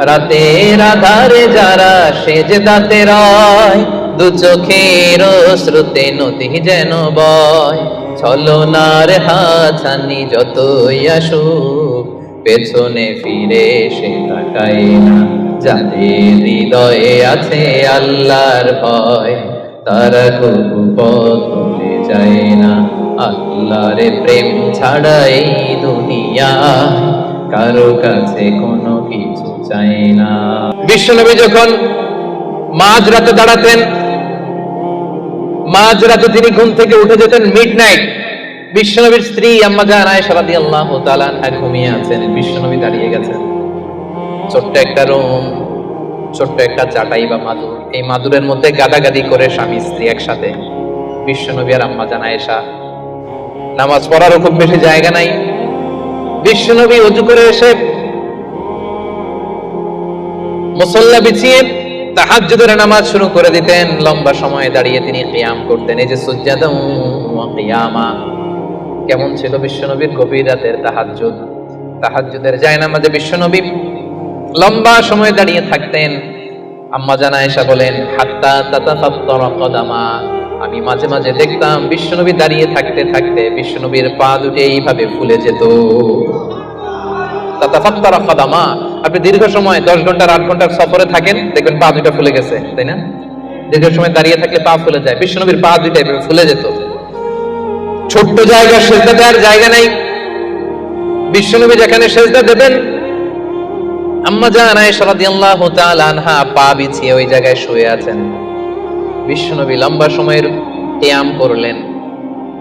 রাতের আধারে যারা সেজদাতে রয়, দু চোখের শ্রুতে নদী যেন বয়। ছলনার হাতছানি যতই আসুক, পেছনে ফিরে সে তাকায় না। যাদের হৃদয়ে আছে আল্লাহর ভয়, তারা কবু পথ ভুলে যায় না। আল্লাহর প্রেম ছাড়া এই দুনিয়া কারো কাছে কোনো কিছু চাই না। বিশ্বনবী যখন মাঝরাতে দাঁড়াতেন, মাঝরাতে তিনি ঘুম থেকে উঠে যেতেন মিডনাইট। বিশ্বনবীর স্ত্রী আম্মা জান আয়েশা রাদিয়াল্লাহু তাআলা আনহা ঘুমিয়ে আছেন, বিশ্বনবী দাঁড়িয়ে গেছেন। ছোট্ট একটা রুম, ছোট্ট একটা চাটাই বা মাদুর, এই মাদুরের মধ্যে গাদাগাদি করে স্বামী স্ত্রী একসাথে। বিশ্বনবী আর আম্মা জান আয়েশা, নামাজ পড়ারও খুব বেশি জায়গা নাই। বিশ্বনবী ওযু করে এসে মুসল্লা বিছিয়ে তাহাজ্জুদের নামাজ শুরু করে দিতেন। লম্বা সময় দাঁড়িয়ে তিনি কিয়াম করতেন। এই যে সুজদাত ওয়া কিয়ামা, কেমন ছিল বিশ্বনবীর গভীর রাতের তাহাজ্জুদ। তাহাজ্জুদের জায়নামাজে বিশ্বনবী লম্বা সময় দাঁড়িয়ে থাকতেন। আম্মা জান আয়েশা বলেন, হাত্তা তাতাফাত্তারা কদামা, আমি মাঝে মাঝে দেখতাম বিশ্বনবী দাঁড়িয়ে থাকতে থাকতে বিশ্বনবীর পা দুটো এইভাবে ফুলে যেত। তাতাফাত্তারা কদামা, আপনি দীর্ঘ সময় 10 ঘন্টা 8 ঘন্টার সফরে থাকেন, দেখবেন পা দুটো ফুলে গেছে, তাই না? দীর্ঘ সময় দাঁড়িয়ে থাকলে পা ফুলে যায়। বিশ্বনবীর পা দুটো এভাবে ফুলে যেত। ছোট্ট জায়গা, সেজদা দেওয়ার জায়গা নাই। বিশ্বনবী যেখানে সেজদা দেবেন, আম্মা জান আয়েশা রাদিয়াল্লাহু তাআলা আনহা পা বিছিয়ে ওই জায়গায় শুয়ে আছেন। বিশ্বনবী লম্বা সময়ের কিয়াম করলেন।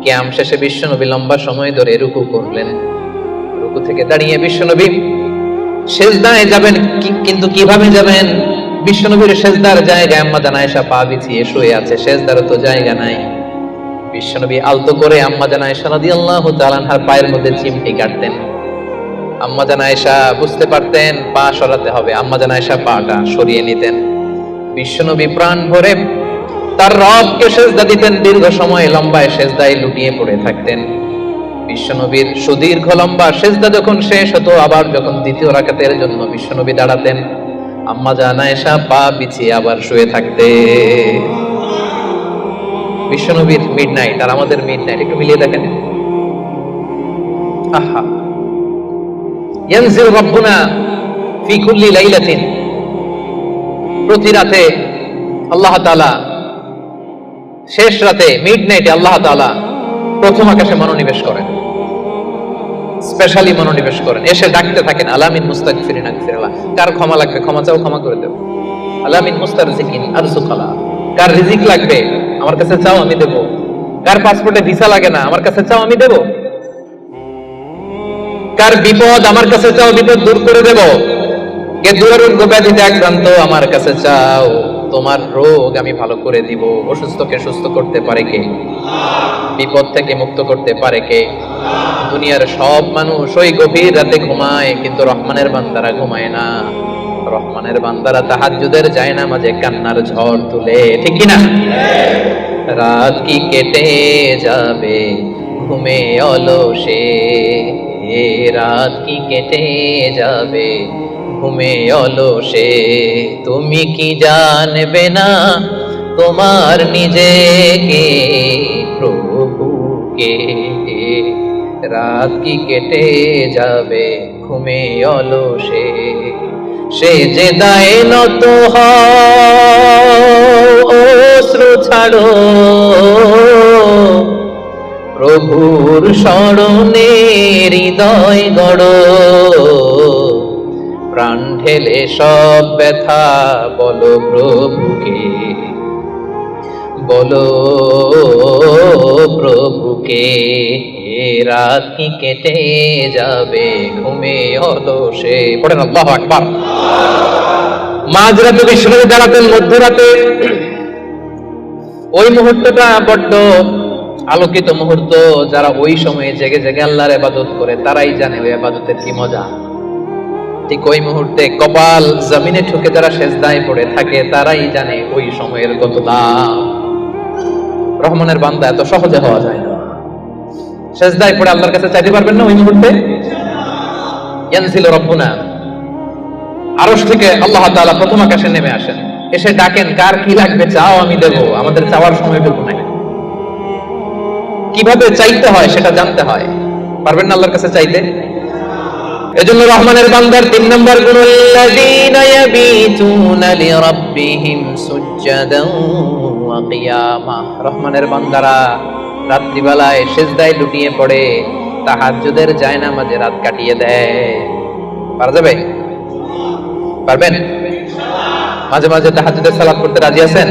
কিয়াম শেষে বিশ্বনবী লম্বা সময় ধরে রুকু করলেন। রুকু থেকে দাঁড়িয়ে বিশ্বনবী সেজদায় যাবেন, কিন্তু কিভাবে যাবেন? বিশ্বনবীর সেজদার জায়গায় আম্মা জান আয়েশা পা বিছিয়ে শুয়ে আছে, সেজদারও তো জায়গা নাই। বিশ্বনবী আলতো করে আম্মা জান আয়েশা রাদিয়াল্লাহু তাআলা আনহার পায়ের মধ্যে চিমটি কাটতেন। আম্মা জান আয়েশা বুঝতে পারতেন পা সরাতে হবে, আম্মা জান আয়েশা পাটা সরিয়ে নিতেন। বিশ্বনবী প্রাণ ভরে তার রবকে সেজদা দিতেন। দীর্ঘ সময় লম্বায় সেজদায় লুটিয়ে পড়ে থাকতেন। বিশ্বনবীর সুদীর্ঘ লম্বা সেজদা যখন শেষ হতো, আবার যখন দ্বিতীয় রাকাতের জন্য বিশ্বনবী দাঁড়াতেন, আম্মা জান আয়েশা পা বিছিয়ে আবার শুয়ে থাকতে। বিশ্বনবীর মিডনাইট আর আমাদের মিডনাইট একটু মিলিয়ে দেখেন। আহা, ইয়ানজিল রাব্বুনা ফি কুল্লি লাইলাতিন, প্রতি রাতে আল্লাহ তাআলা, শেষ রাতে মিডনাইটে আল্লাহ তাআলা প্রথম আকাশে মনোনিবেশ করেন, স্পেশালি মনোনিবেশ করেন। এসে ডাকতে থাকেন, আলামিন মুস্তাগফিরিন আগফিরলা, কার ক্ষমা লাগবে ক্ষমা চাও, ক্ষমা করে দেব। আলামিন মুস্তারজিকিন আরজুকালা, কার রিজিক লাগবে আমার কাছে চাও, আমি দেব। কার পাসপোর্টে ভিসা লাগে না, আমার কাছে চাও, আমি দেব। কার বিপদ আমার কাছে চাও, বিপদ দূর করে দেব। কে দুরারোগ্য ব্যাধিতে আক্রান্ত, আমার কাছে চাও, তোমার রোগ আমি ভালো করে দিব। অসুস্থকে সুস্থ করতে পারে কে? বিপদ থেকে মুক্ত করতে পারে কে? দুনিয়ার সব মানুষ ওই গভীর রাতে ঘুমায়, কিন্তু রহমানের বান্দারা ঘুমায় না। রহমানের বান্দারা তাহাজ্জুদের জায়নামাজে কান্নার ঝড় তুলে, ঠিক কি না? রাত কি কেটে যাবে ঘুমে অলসে, রাত কি কেটে যাবে ঘুমে অলসে, তুমি কি জানবে না তোমার নিজেকে প্রভুকে। রাত কি কেটে যাবে ঘুমে অলসে, সে যে দায় নত অশ্রু ছাড়ো, প্রভুর স্মরণে হৃদয় গড়ো। প্রাণ ঢেলে সব ব্যথা বলো প্রভুকে, বলো প্রভুকে। রাত কি কেটে যাবে ঘুমে অলসে। পড়েন আল্লাহু আকবার। মাঝরাতে বিশ্বনবী দাঁড়াতেন, মধ্যরাতে। ওই মুহূর্তটা বড্ড আলোকিত মুহূর্ত। যারা ওই সময়ে জেগে জেগে আল্লাহর ইবাদত করে তারাই জানে ওই ইবাদতের কি মজা। ঠিক ওই মুহূর্তে কপাল জমিনে ঠুকে যারা সেজদায় পড়ে থাকে তারাই জানে ওই সময়ের কত দাম। রহমানের বান্দা এত সহজে হওয়া যায় না। সেজদায় পড়ে আল্লাহর কাছে চাইতে পারবেন না ওই মুহূর্তে? ইয়ানজিল রাব্বুনা, আরশ থেকে আল্লাহ তাআলা প্রথম আকাশে নেমে আসেন, এসে ডাকেন, কার কি লাগবে চাও, আমি দেব। আমাদের চাওয়ার সময়টুকু নাই। কিভাবে চাইতে হয় সেটা জানতে হয়। পারবেন না আল্লাহর কাছে চাইতে? এজন্য রহমানের বান্দার 3 নম্বর গুণ, আল্লাযীনা ইয়াবিতুনা লিরাব্বিহিম সুজদান ওয়া কিয়ামা। রহমানের বান্দারা রাত্রিবেলায় সিজদায় লুটিয়ে পড়ে তাহাজ্জুদের জায়নামাজে রাত কাটিয়ে দেয়। পারা যাবে? পারবেন? মাঝে মাঝে তাহাজ্জুদের সালাত পড়তে রাজি আছেন?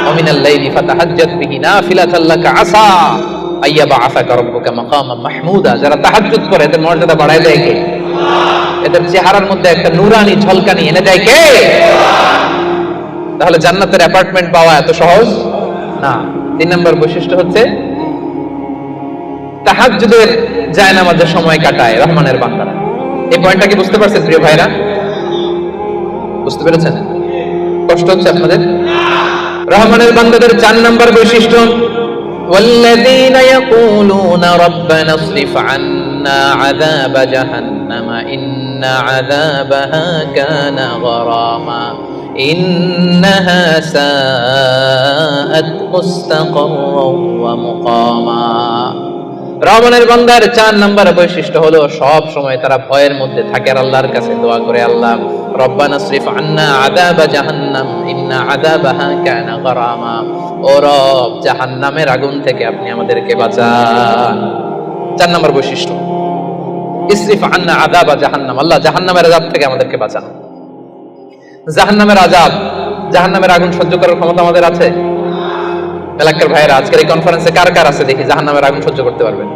ওমিনাল লাইলি ফাতাহাজ্জাদ বিহি নাফিলাতাল লাকা আসা আইয়াবা আসাকা রাব্বুকা মাকামান মাহমুদা। যারা তাহাজ্জুদ করে এদের মর্যাদা বাড়ায় দেয় কে? এদের চেহারার মধ্যে একটা নূরানি ঝলকানি এনে দেয় কে? তাহলে জান্নাতের অ্যাপার্টমেন্ট পাওয়া এত সহজ না। 3 নম্বর বৈশিষ্ট্য হচ্ছে তাহাজ্জুদের জায়নামাজে সময় কাটায় রহমানের বান্দারা। এই পয়েন্টটা কি বুঝতে পারছেন প্রিয় ভাইরা? বুঝতে পেরেছেন? কষ্ট হচ্ছে আপনাদের? রহমানের বান্দাদের 4 নম্বর বৈশিষ্ট্য والذين يقولون ربنا اصرف عنا عذاب جهنم إن عذابها كان غراما إنها ساءت مستقرا ومقاما। রহমানের বান্দার 4 নম্বর বৈশিষ্ট্য হলো সব সময় তারা ভয়ের মধ্যে থাকে আর আল্লাহর কাছে দোয়া করে, আল্লাহ রব্বানা সরিফ আন্না আযাবা জাহান্নাম ইন্না আযাবাহা কানা গরামা, ও রব জাহান্নামের আগুন থেকে আপনি আমাদেরকে বাঁচান। 4 নম্বর বৈশিষ্ট্য ইসরিফ আন্না আযাবা জাহান্নাম, আল্লাহ জাহান্নামের আযাব থেকে আমাদেরকে বাঁচান। জাহান্নামের আযাব, জাহান্নামের আগুন সহ্য করার ক্ষমতা আমাদের আছে? এলাকার ভাইরা আজকের এই কনফারেন্সে কার কার আছে দেখি জাহান্নামের আগুন সহ্য করতে পারবেন?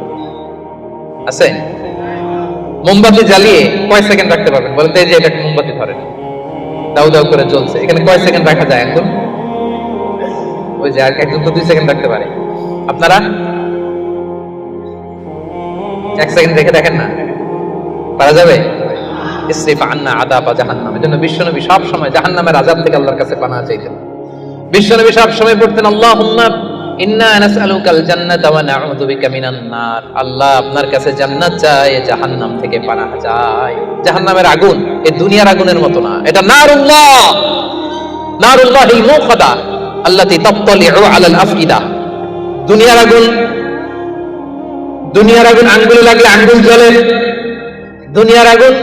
আছে? মোমবাতি জ্বালিয়ে কয় সেকেন্ড রাখতে পারবেন? বলতে যে এটা মোমবাতি ধরেন, দাউ দাউ করে জ্বলছে, এখানে কয় সেকেন্ড রাখা যায়? একদম ওই যে একজন তো 2 সেকেন্ড রাখতে পারে, আপনারা 1 সেকেন্ড রেখে দেখেন না, পারা যাবে? ইসরিফ আন্না আযাবা জাহান্নাম। এজন্য বিশ্বনবী সব সময় জাহান্নামের আযাব থেকে আল্লাহর কাছে পানাহ চাইতেন। বিশ্বনবী সব সময় পড়তেন আল্লাহুম্মা ইন্না নাসআলুকাল জান্নাতা ওয়া নাউযু বিকা মিনান নার, আল্লাহ আপনার কাছে জান্নাত চাই, জাহান্নাম থেকে পানাহ চাই। জাহান্নামের আগুন এই দুনিয়ার আগুনের মতো না, এটা নারুল্লাহ, নারুল্লাহিল মুখাদা আল্লাতী তাত্তালিউ আলাল আফইদা। দুনিয়ার আগুন, দুনিয়ার আগুন আঙ্গুলে লাগলে আঙ্গুল জ্বলে, দুনিয়ার আগুন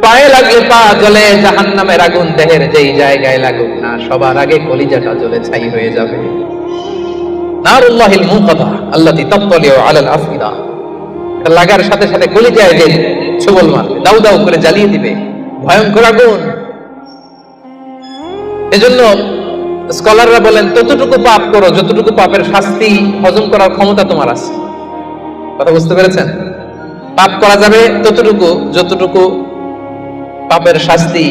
পায়ে লাগলে পা জ্বলে, জাহান্নামের আগুন দেহের যেই জায়গায় লাগুক না সবার আগে কলিজাটা জ্বলে ছাই হয়ে যাবে। নারুল্লাহিল মুকাদা আল্লাতী তাত্তালিউ আলাল আফইদা, এটা লাগার সাথে সাথে কলিজায় যে ছোবল মারবে, দাউ দাউ করে জ্বালিয়ে দিবে, ভয়ঙ্কর আগুন। এজন্য স্কলাররা বলেন ততটুকু পাপ করো যতটুকু পাপের শাস্তি হজম করার ক্ষমতা তোমার আছে। কথা বুঝতে পেরেছেন? পাপ করা যাবে ততটুকু যতটুকু পাপের শাস্তি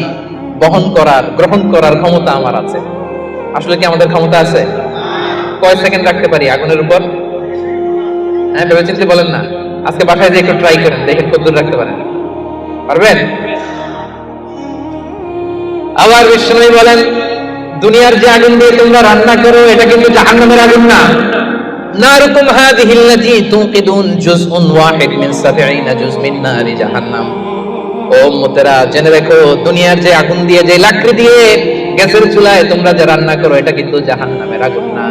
বহন করার, গ্রহণ করার ক্ষমতা আমার আছে। আসলে কি আমাদের ক্ষমতা আছে? কয় সেকেন্ড রাখতে পারি আগুনের উপর? হ্যাঁ, ভেবে চিন্তে বলেন না। আজকে বাসায় যে একটু ট্রাই করেন, দেখেন কতদূর রাখতে পারেন, পারবেন? আবার বিশ্বনবী বলেন দুনিয়ার যে আগুন দিয়ে তোমরা রান্না করো এটা কিন্তু জাহান্নামের আগুন না। নারুকুম হাযিহিল্লাতী তুকিদুন জুজউন ওয়াহিদ মিন 70 জুজ মিন নারি জাহান্নাম। ও উম্মতেরা জেনে রেখো, দুনিয়ার যে আগুন দিয়ে, যে লাকড়ি দিয়ে গ্যাসের চুলায় তোমরা যে রান্না করো এটা কিন্তু জাহান্নামের আগুন না।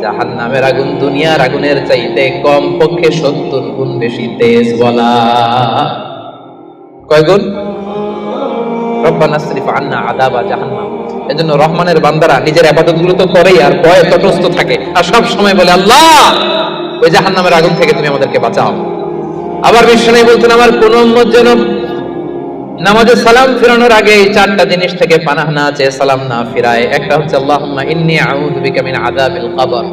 জাহান্নামের আগুন দুনিয়ার আগুনের চাইতে কম পক্ষে 70 গুণ বেশি তেজ। বলা কয় গুণ? রব্বানা সরিফ আন্না আযাবা জাহান্নাম। এজন্য রহমানের বান্দারা নিজের ইবাদতগুলো তো করেই আর ভয়ে তটস্থ থাকে আর সব সময় বলে আল্লাহ ওই জাহান্নামের আগুন থেকে তুমি আমাদেরকে বাঁচাও। আবার বিশ্বনবী বলতেন আমার কোন উম্মত যেন নামাজে সালাম ফিরানোর আগে এই 4টা জিনিস থেকে পানাহ না চেয়ে সালাম না ফিরায়। একটা হচ্ছে আল্লাহুম্মা ইন্নী আউযু বিকা মিন আযাবিল কবর,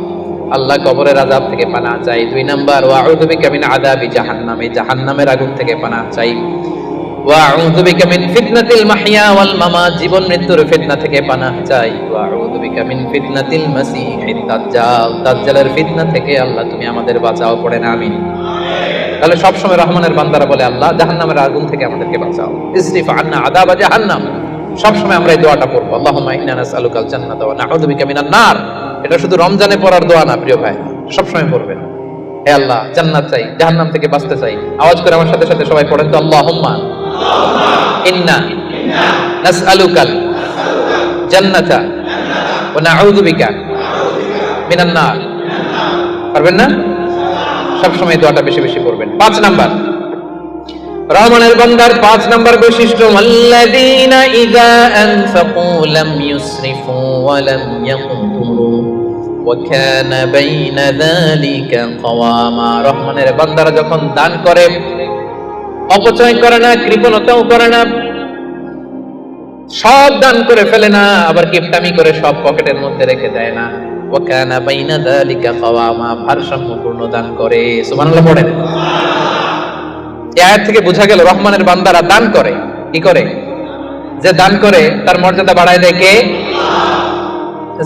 আল্লাহ কবরের আযাব থেকে পানাহ চাই। 2 নাম্বার ওয়া আউযু বিকা মিন আযাবি জাহান্নাম, জাহান্নামের আগুন থেকে পানাহ চাই। ওয়া আউযু বিকা মিন ফিতনাতিল মাহইয়া ওয়াল মামাত, জীবন মৃত্যুর ফিতনা থেকে পানাহ চাই। ওয়া আউযু বিকা মিন ফিতনাতিল মাসীহিদ দাজ্জাল, দাজ্জালের ফিতনা থেকে আল্লাহ তুমি আমাদের বাঁচাও। পড়েন আমিন। তাহলে সব সময় রহমানের বান্দারা বলে আল্লাহ জাহান্নামের আগুন থেকে আমাদেরকে বাঁচাও, ইসরিফ আন্না আযাবা জাহান্নাম। সব সময় আমরা এই দোয়াটা পড়ব, আল্লাহুম্মা ইন্না নাসআলুকাল জান্নাতা ওয়া নাউযু বিকা মিনান নার। এটা শুধু রমজানে পড়ার দোয়া না প্রিয় ভাই, সব সময় পড়বেন। হে আল্লাহ জান্নাত চাই, জাহান্নাম থেকে বাঁচতে চাই। আওয়াজ করে আমার সাথে সাথে সবাই পড়েন তো, আল্লাহুম্মা ইন্না নাসআলুকাল জান্নাতা ওয়া নাউযু বিকা মিনান নার। পারবেন না? সবসময় দোয়াটা বেশি বেশি করবেন। 5 নাম্বার রহমানের বান্দার 5 নাম্বার বৈশিষ্ট্য আল্লাযীনা ইযা আনফাকু লাম ইউসরিফু ওয়া লাম ইয়াকতুরু ওয়া কানা বাইনা যালিকা কাওয়ামা। রহমানের বান্দারা যখন দান করে অপচয় করে না, কৃপণতাও করে না, সব দান করে ফেলে না, আবার কিপটামি করে সব পকেটের মধ্যে রেখে দেয় না। ওয়া কানা বাইনা যালিকা কাওয়ামা, ভারসাম্যপূর্ণ দান করে। সুবহানাল্লাহ পড়েন। এই আয়াত থেকে বোঝা গেল রহমানের বান্দারা দান করে। কি করে? যে দান করে তার মর্যাদা বাড়ায় দেয় কে?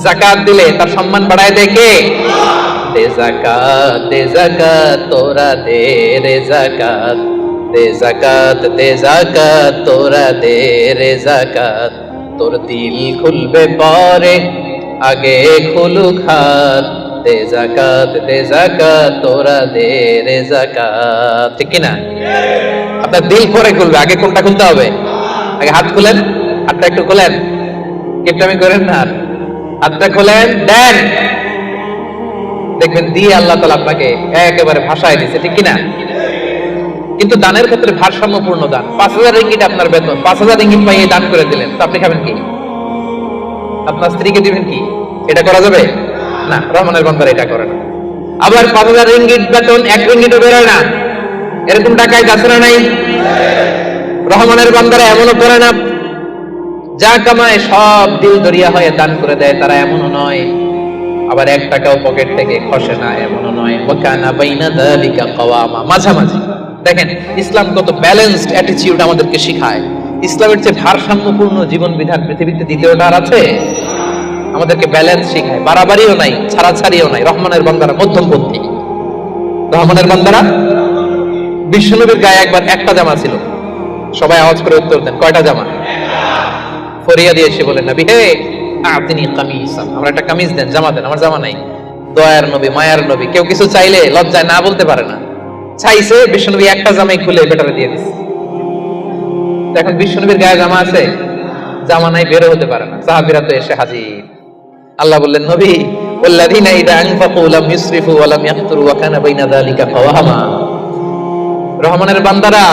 যাকাত দিলে তার সম্মান বাড়ায় দেয় কে? দে যাকাত তোরা দে রে যাকাত, দে যাকাত তোরা দে রে যাকাত, তোর দিল খুলবে পরে আগে খুলুক হাত, দে যাকাত তোরা দে রে যাকাত। ঠিক কিনা? আপনার দিল পরে খুলবে, আগে কোনটা খুলতে হবে? আগে হাত খুলেন, হাতটা একটু খোলেন, কিপটামি করেন না, হাতটা খোলেন, দেন, দেখবেন দিয়ে আল্লাহ তাআলা আপনাকে একেবারে ভাষায় দিচ্ছে। ঠিক কিনা? কিন্তু দানের ক্ষেত্রে ভারসাম্যপূর্ণ দান। ৫,০০০ রিঙ্গিট আপনার বেতন, ৫,০০০ রিঙ্গিট পাইয়ে দান করে দিলেন, তো আপনি খাবেন কি? আপনার স্ত্রীকে দিবেন কি? এটা করা যাবে না। রহমানের বান্দারা এটা করে না। আবার ৫,০০০ রিঙ্গিট বেতন ১ রিঙ্গিটও বেরোয় না, এরকম ডাকাইত আছে না নাই? রহমানের বান্দারা এমনও করে না, যা কামায় সব দিল দরিয়া হয়ে দান করে দেয়, তারা এমনও নয়। আবার ১ টাকাও পকেট থেকে খসে না, এমনও নয়। ওয়াকানা বাইনা যালিকা কাওয়ামা, মাঝামাঝি। দেখেন ইসলাম কত ব্যালেন্সড অ্যাটিটিউড আমাদেরকে শেখায়। ইসলামের যে ভারসাম্যপূর্ণ জীবন বিধান পৃথিবীতে দ্বিতীয়টা আর আছে? আমাদেরকে ব্যালেন্স শেখায়, বাড়াবাড়িও নাই, ছাড়াছাড়িও নাই। রহমানের বান্দারা মধ্যমপন্থী। রহমানের বান্দারা, বিশ্বনবীর গায়ে একবার একটা জামা ছিল, সবাই আওয়াজ করে উত্তর দেন, কয়টা জামা? ফরিয়া দিয়ে এসে বলেন, নবী হে আতিনি কামিসান, আমার একটা কামিজ দেন, জামা দেন, আমার জামা নাই। দয়ার নবী, মায়ার নবী, কেউ কিছু চাইলে লজ্জায় না বলতে পারে না। চাইছে, বিশ্বনবী একটা জামাই খুলে বেটারে দিয়ে দিচ্ছে। এখন বিশ্বনবীর গায়ে জামা আছে, জামা নাই, বেরো হতে পারে না। সাহাবীরা তো এসে হাজির। আল্লাহ বললেন, নবী ওয়াল্লাযিনা ইযা আনফাকু লাম ইউসরিফু ওয়া লাম ইয়াকতুরু ওয়া কানা বাইনা যালিকা কাওয়ামা। রহমানের বান্দারা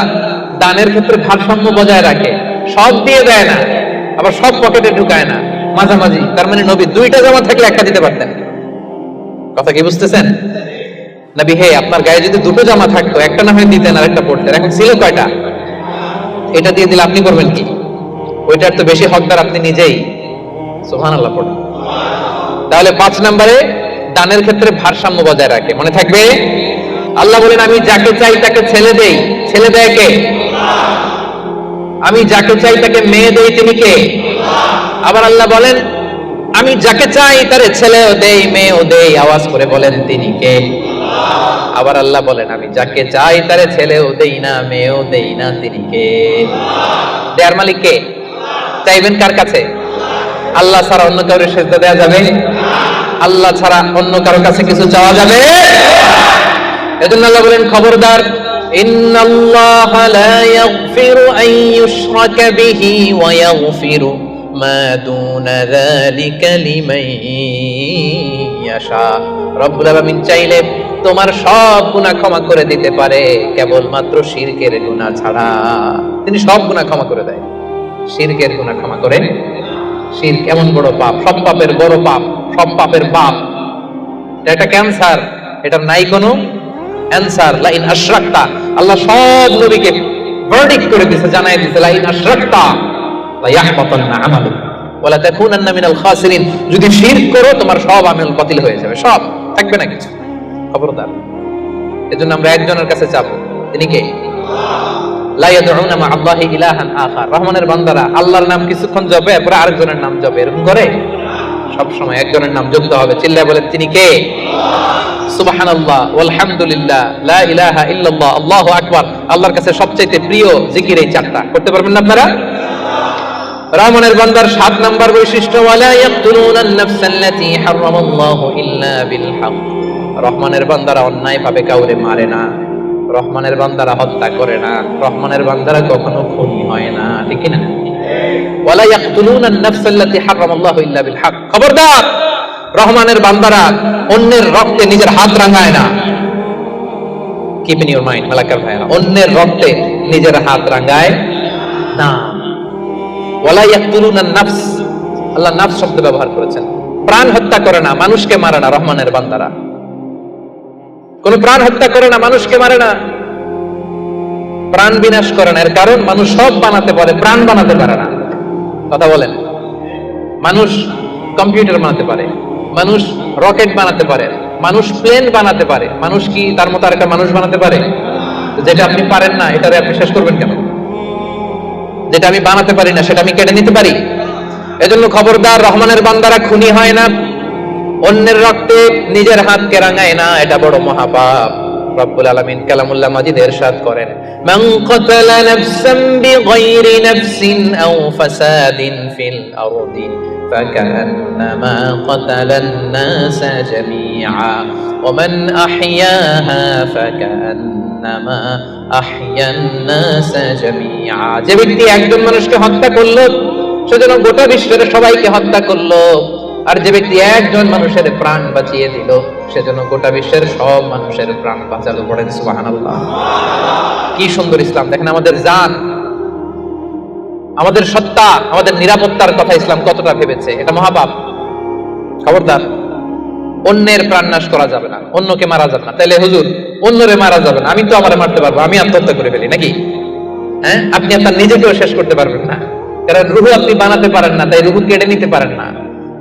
দানের ক্ষেত্রে ভারসাম্য বজায় রাখে, সব দিয়ে দেয় না, আবার সব পকেটে ঢুকায় না, মাঝামাঝি। তার মানে নবী 2টা জামা থাকলে একটা দিতে পারতেন। কথা কি বুঝতেছেন? নবী হে আপনার গায়ে যদি 2টো জামা থাকতো, একটা না হয় দিতেন আর একটা পড়তেন, এখন ছিল কয়টা? এটা দিয়ে দিলে আপনি করবেন কি? ওইটার তো বেশি হকদার আপনি নিজেই। সুবহানাল্লাহ পড়ুন। তাহলে 5 নম্বরে দানের ক্ষেত্রে ভারসাম্য বজায় রাখে, মনে থাকবে। আল্লাহ বলেন, আমি যাকে চাই তাকে ছেলে দেই, ছেলে দেয় কে? আমি যাকে চাই তাকে মেয়ে দেই, তিনি কে? আবার আল্লাহ বলেন, আমি যাকে চাই তারে ছেলেও দেই, মেয়েও দেই, আওয়াজ করে বলেন তিনি কে? আবার আল্লাহ বলেন, আমি যাকে চাই তারে ছেলেও দেই না, মেয়েও দেই না, তিনি কে? দেয়ার মালিক কে? চাইবেন কার কাছে? আল্লাহ ছাড়া অন্য কারো সেজদা দেয়া যাবে? আল্লাহ ছাড়া অন্য কারো কাছে কিছু চাওয়া যাবে? এজন্য আল্লাহ বলেন, খবরদার, ইন্নাল্লাহা লা ইয়াগফিরু আন ইউশরাকা বিহি ওয়া ইয়াগফিরু মা দুনা যালিকা লিমান ইয়াশা। রব্বুল আলামিন চাইলে তোমার সব গুনাহ ক্ষমা করে দিতে পারে, কেবলমাত্র শিরকের গুনাহ ছাড়া। তিনি সব গুনাহ ক্ষমা করে দেয়, শিরকের গুনাহ ক্ষমা করে। শিরক এমন বড় পাপ, সব পাপের বড় পাপ, সব পাপের বাপ। এটা ক্যান্সার, এটা নাই কোনো অ্যানসার। লাইন আশরাকতা, আল্লাহ সব নবীকে ভার্ডিক্ট করে দিয়েছে, জানাই দিয়েছে, লাইন আশরাকতা লা ইয়াহবাতান্না আমালুক ওয়া লা তাকুনান্না মিনাল খাসিরিন। যদি শিরক করো তোমার সব আমল বাতিল হয়ে যাবে, সব থাকবে না কিছু। খবরদার। এজন্য আমরা একজনের কাছে চাবো, তিনি কে? লা ইয়াদউনা মা আল্লাহি ইলাহান আখার। রহমানের বান্দারা আল্লাহর নাম কিছুক্ষণ জপে, এরপর আরেকজনের নাম জপে, এরকম করে? সব সময় একজনের নাম জপতে হবে। চিল্লায় বলেন, তিনি কে? সুবহানাল্লাহ ওয়ালহামদুলিল্লাহ লা ইলাহা ইল্লাল্লাহ আল্লাহু আকবার। আল্লাহর কাছে সবচেয়ে প্রিয় জিকির এই 4টা। করতে পারবেন না আপনারা? রহমানের বান্দার 7 নাম্বার বৈশিষ্ট্য, ওয়ালা ইয়াকতুলুনান নাফসাল্লাতী হারামাল্লাহু ইল্লা বিল হক। রহমানের বান্দারা অন্যায় ভাবে কাউরে মারে না, রহমানের বান্দারা হত্যা করে না, রহমানের বান্দারা কখনো খুনি হয় না। ঠিক কি না? ওয়ালা ইয়াকতুলুনান নাফসাল্লাতী হারামাল্লাহু ইল্লা বিল হক। খবরদার, রহমানের বান্দারা অন্যের রক্তে নিজের হাত রাঙায় না। Keep in your mind Malakar ভাইরা, অন্যের রক্তে নিজের হাত রাঙায় না। ওয়ালা ইয়াকতুলুনান নাফস, আল্লাহ নাফস শব্দ ব্যবহার করেছেন। প্রাণ হত্যা করে না, মানুষকে মারে না। রহমানের বান্দারা কোন প্রাণ হত্যা করে না, মানুষকে মারে না, প্রাণ বিনাশ করে না। এর কারণ মানুষ সব বানাতে পারে, প্রাণ বানাতে পারে না। কথা বলেন। মানুষ কম্পিউটার বানাতে পারে, মানুষ রকেট বানাতে পারে, মানুষ প্লেন বানাতে পারে। মানুষ কি তার মতো আরেকটা মানুষ বানাতে পারে? যেটা আপনি পারেন না এটারে আপনি শেষ করবেন কেন? যেটা আমি বানাতে পারি না সেটা আমি কেটে নিতে পারি? এজন্য খবরদার, রহমানের বান্দারা খুনি হয় না, অন্যের রক্তে নিজের হাতকে রাঙায় না, এটা বড় মহাপাপ। রব্বুল আলামিন কালামুল্লাহ মাজিদে ইরশাদ করেন, মান কাতালা নাফসান বিগাইরি নাফসিন আও ফাসাদিন ফিল আরদি ফাকান্নামা কাতালান নাসা জামিআ ওয়া মান আহইয়াহা ফাকান্নামা আহইয়ান নাসা জামিআ। যে ব্যক্তি একজন মানুষকে হত্যা করলো সেজন্য গোটা বিশ্বের সবাইকে হত্যা করলো, আর যে ব্যক্তি একজন মানুষের প্রাণ বাঁচিয়ে দিল সেজন্য গোটা বিশ্বের সব মানুষের প্রাণ বাঁচালো। পড়েন সুবহানাল্লাহ। কি সুন্দর ইসলাম! দেখেন, আমাদের জান, আমাদের সত্তা, আমাদের নিরাপত্তার কথা ইসলাম কতটা ভেবেছে। এটা মহাপাপ। খবরদার, অন্যের প্রাণ নাশ করা যাবে না, অন্যকে মারা যাবে না। তাইলে হুজুর, অন্যরে মারা যাবে না, আমি তো আমারে মারতে পারবো, আমি আত্মহত্যা করে ফেলি নাকি? হ্যাঁ, আপনি আপনার নিজেকেও শেষ করতে পারবেন না, কারণ রুহু আপনি বানাতে পারেন না, তাই রুহু কেড়ে নিতে পারেন না।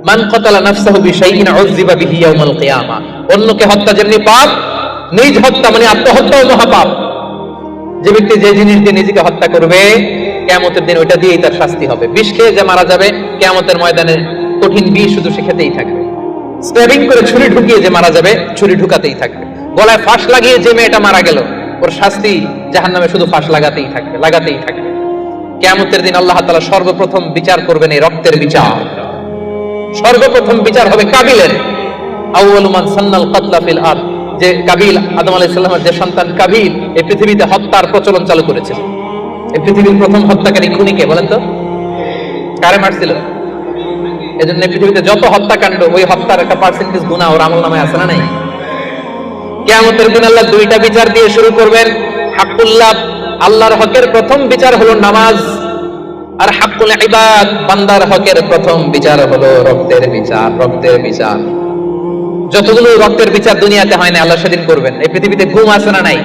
মান কাতালা নাফসাহু বিশাইইন উযযিবা বিহি ইয়াউমাল কিয়ামা। অন্যকে হত্যা যেমনি পাপ, নিজ হত্যা মানে আত্মহত্যাও মহাপাপ। যে ব্যক্তি যে জিনিস দিয়ে নিজেকে হত্যা করবে, কিয়ামতের দিন ওইটা দিয়েই তার শাস্তি হবে। বিষ খেয়ে যে মারা যাবে, কিয়ামতের ময়দানে কঠিন বিষ শুধু সে খেতেই থাকবে। স্ট্যাবিং করে ছুরি ঢুকিয়ে যে মারা যাবে, ছুরি ঢুকাতেই থাকবে। গলায় ফাঁস লাগিয়ে যে মেয়েটা মারা গেল, ওর শাস্তি জাহান্নামে শুধু ফাঁস লাগাতেই থাকবে, লাগাতেই থাকবে। কিয়ামতের দিন আল্লাহ তাআলা সর্বপ্রথম বিচার করবেন এই রক্তের বিচার। সর্বপ্রথম বিচার হবে কাবিলের। আউয়ালু মান সান্নাল কাতলা ফিল আরদ। যে কাবিল, আদম আলাইহিস সালামের যে সন্তান কাবিল, এই পৃথিবীতে হত্যার প্রচলন চালু করেছিল। এই পৃথিবীর প্রথম হত্যাকারী খুনি কে বলেন তো? কারে মারছিল? এজন্য পৃথিবীতে যত হত্যাকাণ্ড, ওই হত্যার একটা পার্সেন্টেজ গুনাহ ওর আমলনামায় আছে না নাই? কিয়ামতের দিন আল্লাহ দুইটা বিচার দিয়ে শুরু করবেন। হাক্কুল্লাহ, আল্লাহর হকের প্রথম বিচার হলো নামাজ, আর হাক্কুল ইবাদ, বান্দার হকের প্রথম বিচার হলো রক্তের বিচার। রক্তের বিচার, যতগুলো রক্তের বিচার দুনিয়াতে হয় না, আল্লাহ সেদিন করবেন। এই পৃথিবীতে গুম আছে না নাই?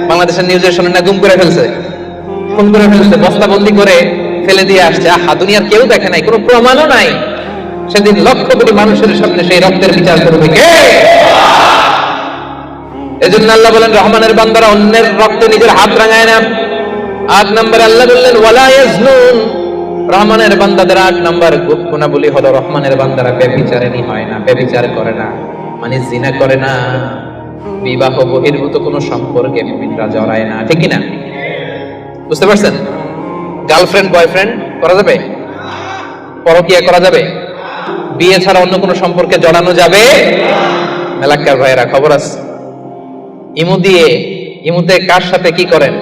বাংলাদেশের নিউজে শুনেন না, গুম করে ফেলছে, খুন করে ফেলছে, বস্তাবন্দি করে ফেলে দিয়ে আসছে। আহা, দুনিয়ার কেউ দেখে নাই, কোনো প্রমাণও নাই। সেদিন লক্ষ কোটি মানুষের সামনে সেই রক্তের বিচার করবে কে? এজন্য আল্লাহ বলেন, রহমানের বান্দারা অন্যের রক্তে নিজের হাত রাঙায় না। 8 নম্বরে আল্লাহ বললেন ওয়ালা ইয়াজনুন। রহমানের বান্দাদের 8 নম্বর গুণাবলী হলো, রহমানের বান্দারা ব্যভিচারিণী হয় না, ব্যভিচার করে না, মানে জিনা করে না, বিবাহ বহির্ভূত কোনো সম্পর্কে মুমিনরা জড়ায় না। ঠিক কি না? বুঝতে পারছেন? গার্লফ্রেন্ড বয়ফ্রেন্ড করা যাবে? পরকীয়া করা যাবে? বিয়ে ছাড়া অন্য কোনো সম্পর্কে জড়ানো যাবে? মেলাক্কার ভাইয়েরা, খবর আছে, ইমুতে কার সাথে কি করেন,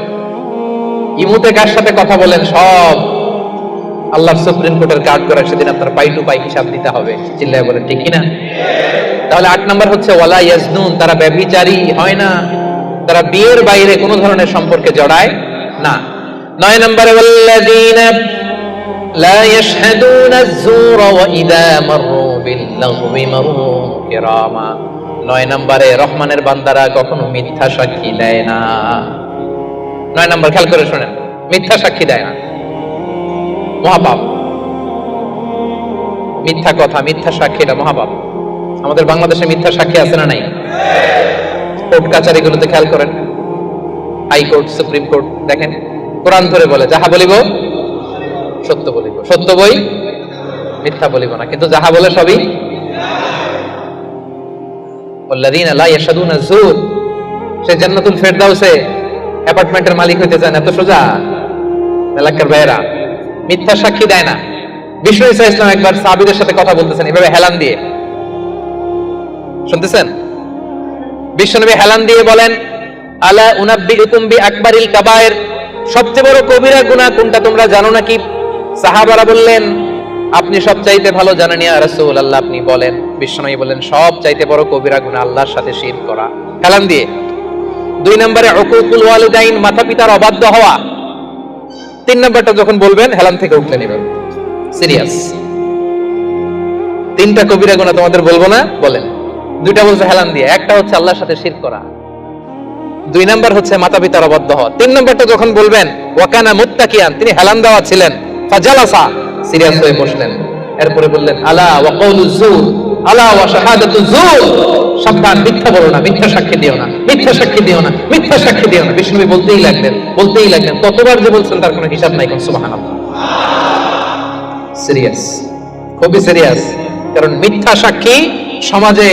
ইমুতে কার সাথে কথা বলেন, সব আল্লাহর সুপ্রিম কোর্টের কার্ড করে সেদিন আপনার পাই টু পাই হিসাব দিতে হবে। চিল্লায় বলেন ঠিক কিনা? তাহলে 8 নম্বর হচ্ছে ওয়ালা ইয়াজনুন, তারা ব্যভিচারী হয় না, তারা বিয়ের বাইরে কোনো ধরনের সম্পর্কে জড়ায় না। 9 নম্বরে ওয়াল্লাযীনা লা ইয়াশহাদুনা আয-যুরা ওয়া ইযা মাররু বিল-লাগwi মাররু কিরামা। 9 নম্বরে রহমানের বান্দারা কখনো মিথ্যা সাক্ষী দেয় না। 9 নম্বর খেয়াল করে শুনেন, মিথ্যা সাক্ষী দেয় না, মহাপাপ। মিথ্যা কথা, মিথ্যা সাক্ষী, এটা মহাপাপ। আমাদের বাংলাদেশে মিথ্যা সাক্ষী আছে না নাই? কোর্ট কাচারিগুলোতে খেয়াল করেন, হাইকোর্ট, সুপ্রিম কোর্ট, দেখেন কোরআন ধরে বলে, যাহা বলিব সত্য বলিব, সত্য বই মিথ্যা বলিব না। কিন্তু যাহা বলে সবই ওয়াল্লাযীনা লা ইয়াশহাদুনা আয-যুর। সে জান্নাতুল ফেরদাউসে অ্যাপার্টমেন্টের মালিক হইতে চায় না, এত সোজা? এলাকার ভাইয়েরা, মিথ্যা সাক্ষী দেয় না। বিষ্ণু ঈসা ইসলাম একবার সাহাবীদের সাথে কথা বলতেছেন এভাবে হেলান দিয়ে, শুনতেছেন? বিশ্বনবী হেলান দিয়ে বলেন, আলা উনাব্বিউকুম বিআকবারিল কাবায়ের, সবচেয়ে বড় কবিরা গুনাহ কোনটা তোমরা জানো নাকি? সাহাবারা বললেন, আপনি সবচাইতে ভালো জানেন ইয়া রাসূলুল্লাহ, আপনি বলেন। বিশ্বনবী বলেন, সবচাইতে বড় কবিরা গুনাহ আল্লাহর সাথে শিরক করা। হেলান দিয়ে। 2 নম্বরে উকুকুল ওয়ালিদাইন, মাতা পিতার অবাধ্য হওয়া। 3 নম্বরটা যখন বলবেন হেলান থেকে উঠতে নেবেন, সিরিয়াস। 3টা কবিরা গুনাহ তোমাদের বলবো না, বলেন। 2টা বলছে হেলান দিয়ে, একটা হচ্ছে আল্লাহর সাথে শিরক করা, 2 নম্বর হচ্ছে মাতা পিতার অবাধ্য হওয়া। 3 নম্বরটা যখন বলবেন, ওয়াকানা মুত্তাকিয়ান, তিনি হেলান দেওয়া ছিলেন, ফাজালাসা, সিরিয়াস হয়ে বসলেন। এরপরে বললেন, আলা ওয়া কওলুজ জুর, আলা ওয়া শাহাদাতুজ জুর, সাবধান, মিথ্যা বলো না, মিথ্যা সাক্ষী দিও না, মিথ্যা সাক্ষী দিও না, মিথ্যা সাক্ষী দিও না। বিষ্ণুবী বলতেই লাগলেন। কতবার যে বলছেন তার কোনো হিসাব নাই। কোন সুবহানাল্লাহ। সিরিয়াস, খুবই সিরিয়াস। কারণ মিথ্যা সাক্ষী সমাজে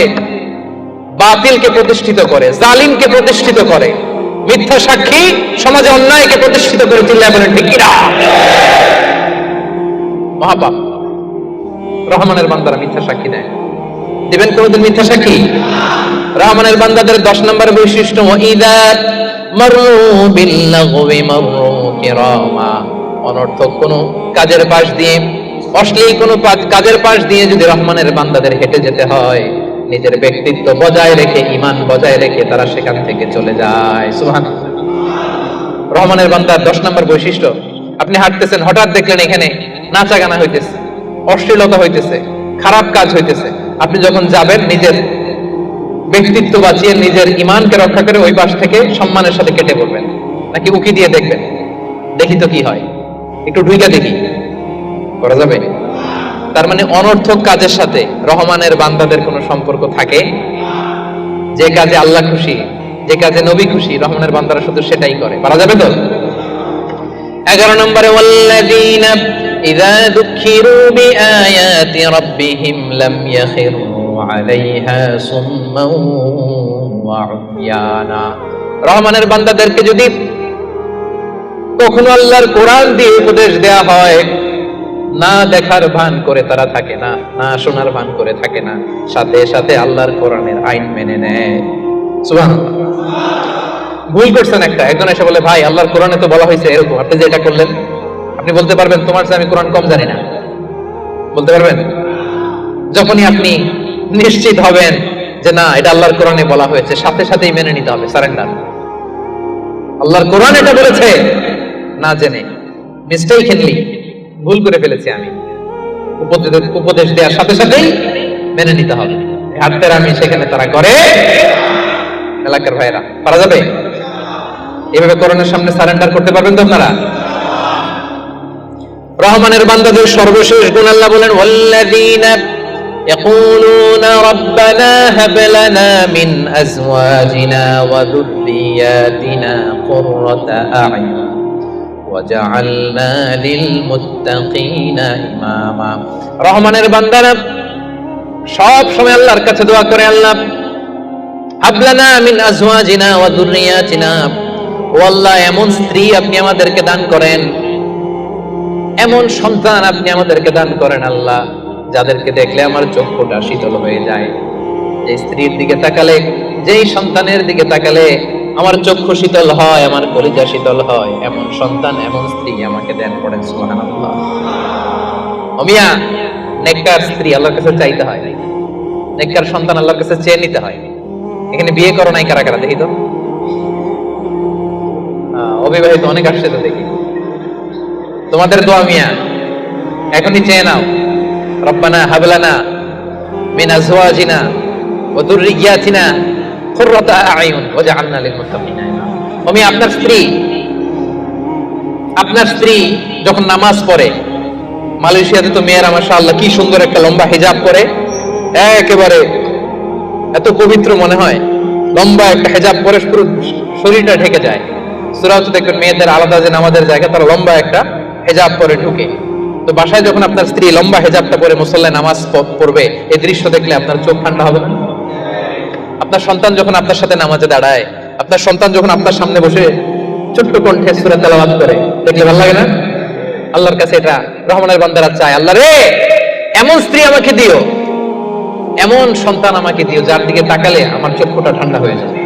বাতিলকে প্রতিষ্ঠিত করে, জালিমকে প্রতিষ্ঠিত করে। মিথ্যা সাক্ষী সমাজে অন্যায়কে প্রতিষ্ঠিত করে। চিল্লায় বলেন ঠিক কিনা? মহাপাপ। রহমানের বান্দারা মিথ্যা সাক্ষী দেয়। দিবেন কোনদিন মিথ্যা সাক্ষী? রহমানের বান্দাদের 10 নম্বর বৈশিষ্ট্য, ওয়াইদা মারু বিল্লাগwi মারু কিরামা। অনর্থক কোন কাজের পাশ দিয়ে, অশ্লীল কোন কাজের পাশ দিয়ে যদি রহমানের বান্দাদের হেঁটে যেতে হয়, নিজের ব্যক্তিত্ব বজায় রেখে, ঈমান বজায় রেখে তারা সেখান থেকে চলে যায়। সুবহানাল্লাহ। রহমানের বান্দার 10 নম্বর বৈশিষ্ট্য, আপনি হাঁটতেছেন, হঠাৎ দেখলেন এখানে নাচা গানা হইতেছে, অশ্লীলতা হইতেছে, খারাপ কাজ হইতেছে। আপনি যখন যাবেন, নিজের ব্যক্তিত্ব বাঁচিয়ে, নিজের ঈমানকে রক্ষা করে ওই পাশ থেকে সম্মানের সাথে কেটে পড়বেন, নাকি উকি দিয়ে দেখবেন দেখি তো কি হয়, একটু ঢুইকা দেখি, করা যাবে? তার মানে অনর্থক কাজের সাথে রহমানের বান্দাদের কোনো সম্পর্ক থাকে? যে কাজে আল্লাহ খুশি, যে কাজে নবী খুশি, রহমানের বান্দারা শুধু সেটাই করে। পারা যাবে তো? 11 নম্বরে, ওয়াল্লাযীনা ইযা যুকিরু বিআয়াতি রাব্বিহিম লাম ইয়াখিরু আলাইহা সুম্মান ওয়া উময়ানা। রহমানের বান্দাদেরকে যদি কখনো আল্লাহর কোরআন দিয়ে উপদেশ দেয়া হয়, না দেখার ভান করে তারা থাকে না, না শোনার ভান করে থাকে না, সাথে সাথে আল্লাহর কোরআনের আইন মেনে নেয়। সুবহানাল্লাহ। ভুল করছেন একটা, একজন এসে বলে, ভাই আল্লাহর কোরআনে তো বলা হয়েছে এরকম, আপনি যে এটা করলেন। আপনি বলতে পারবেন, তোমার চেয়ে আমি কোরআন কম জানি না? বলতে পারবেন? যখনই আপনি নিশ্চিত হবেন যে না, এটা আল্লাহর কোরআনে বলা হয়েছে, সাথে সাথেই মেনে নিতে হবে, সারেন্ডার। আল্লাহর কোরআন এটা বলেছে, না জেনে মিস্টেকলি ভুল করে ফেলেছি আমি, উপদেশ দেওয়ার সাথে সাথেই মেনে নিতে হবে। হাতের আমি সেখানে তারা করে। এলাকার ভাইরা, পারা যাবে? এভাবে কোরআনের সামনে সারেন্ডার করতে পারবেন তো আপনারা? রহমানের বান্দাদের সর্বশেষ গুণ আল্লাহ বলেন, ওয়াল্লাযীনা ইয়াকুলুনা রাব্বানা হাব লানা মিন আজওয়াজিনা ওয়া যুররিয়াতিনা কুররাতা আ'য়ুন ওয়াজআলনা লিল মুত্তাকিনা ইমামা। রহমানের বান্দারা সব সময় আল্লাহর কাছে দোয়া করে, আল্লাহ হাব লানা মিন আজওয়াজিনা ওয়া যুররিয়াতিনা, ও আল্লাহ এমন স্ত্রী আপনি আমাদেরকে দান করেন, এমন সন্তান আপনি আমাদেরকে দান করেন আল্লাহ, যাদেরকে দেখলে আমার চক্ষুটা শীতল হয়ে যায়। যে স্ত্রীর দিকে তাকালে, যেই সন্তানের দিকে তাকালে আমার চক্ষু শীতল হয়, আমার কলিজা শীতল হয়, এমন সন্তান, এমন স্ত্রী আমাকে দেন। পড়েন সুবহানাল্লাহ। ওমিয়া, নেককার স্ত্রী আল্লাহর কাছে চাইতে হয়, নেককার সন্তান আল্লাহর কাছে চেয়ে নিতে হয়। এখানে বিয়ে করো নাই কারা কারা দেখি তো? অবিবাহিত অনেক আসছে তো দেখি। তোমাদের দোয়া মিয়া, এখনই চেয়ে নাও, রব্বানা হাব লানা মিন আজওয়াজিনা ওয়া যুররিয়াতিনা কুররাতা আ'য়ুন ওয়াজআলনা লিল মুত্তাকিনা ইমামা। আমি আপনার স্ত্রী যখন নামাজ পড়ে, মালয়েশিয়াতে তো মেয়েরা মাশাআল্লাহ কি সুন্দর একটা লম্বা হিজাব পরে, একেবারে এত পবিত্র মনে হয়, লম্বা একটা হিজাব পরে পুরো শরীরটা ঢেকে যায়। সূরাতে দেখবেন মেয়েদের আলাদা যে নামাজের জায়গা, তারা লম্বা একটা হিজাব পরে ঢুকে। তো বাসায় যখন আপনার স্ত্রী লম্বা হিজাবটা পরে মুসল্লায় নামাজ পড়বে, এই দৃশ্য দেখলে আপনার চোখ ঠান্ডা হবে না? আপনার সন্তান যখন আপনার সাথে নামাজে দাঁড়ায়, আপনার সন্তান যখন আপনার সামনে বসে ছোট্ট কণ্ঠে সূরা তেলাওয়াত করে, দেখলে ভালো লাগে না? আল্লাহর কাছে এটা রহমানের বান্দারা চায়, আল্লাহ রে এমন স্ত্রী আমাকে দিও, এমন সন্তান আমাকে দিও, যার দিকে তাকালে আমার চক্ষুটা ঠান্ডা হয়ে যাবে।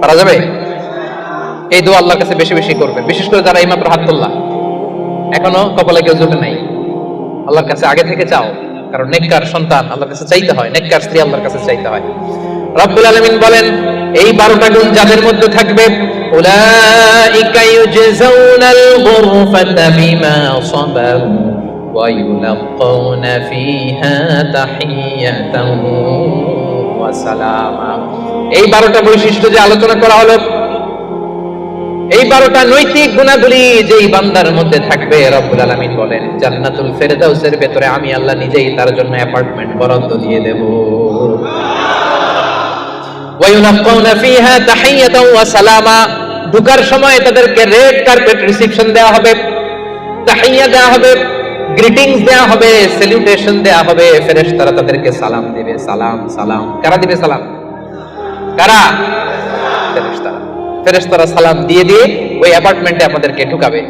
পারা যাবে? এই দোয়া আল্লাহর কাছে বেশি বেশি করবেন, বিশেষ করে যারা এইমাত্র হাত তুললা, এখনো কপালে কেউ জোটে নাই, আল্লাহর কাছে আগে থেকে চাও। কারণ নেককার সন্তান আল্লাহর কাছে চাইতে হয়, নেককার স্ত্রী আল্লাহর কাছে চাইতে হয়। রব্বুল আলামিন বলেন, এই 12টা গুণ যাদের মধ্যে থাকবে, উলাইকা ইউজজাউনাল গুরফাতা বিমা সাবারু ওয়া ইউলাক্কাউনা ফিহা তাহিয়াতান ওয়া সালামা। এই 12টা বৈশিষ্ট্য যে আলোচনা করা হলো, এই 12টা নৈতিক গুণাবলী যেই বান্দার মধ্যে থাকবে, রব্বুল আলামিন বলেন জান্নাতুল ফেরদাউসের ভেতরে আমি আল্লাহ নিজেই তার জন্য অ্যাপার্টমেন্ট বরাদ্দ দিয়ে দেব। ওয়া ইউনাক্কাউনা ফিহা তাহিয়াতাও ওয়া সালামা, ঢোকার সময় তাদেরকে রেড কার্পেট রিসেপশন দেওয়া হবে, তাহিয়া দেওয়া হবে, গ্রিটিংস দেওয়া হবে, স্যালুটেশন দেওয়া হবে, ফেরেশতারা তাদেরকে সালাম দিবে। সালাম সালাম কারা দিবে সালাম? কারা? ফেরেশতারা। ফেরেশতারা সালাম দিয়ে দিয়ে ওই অ্যাপার্টমেন্টে আপনাদেরকে ঢুকাবে।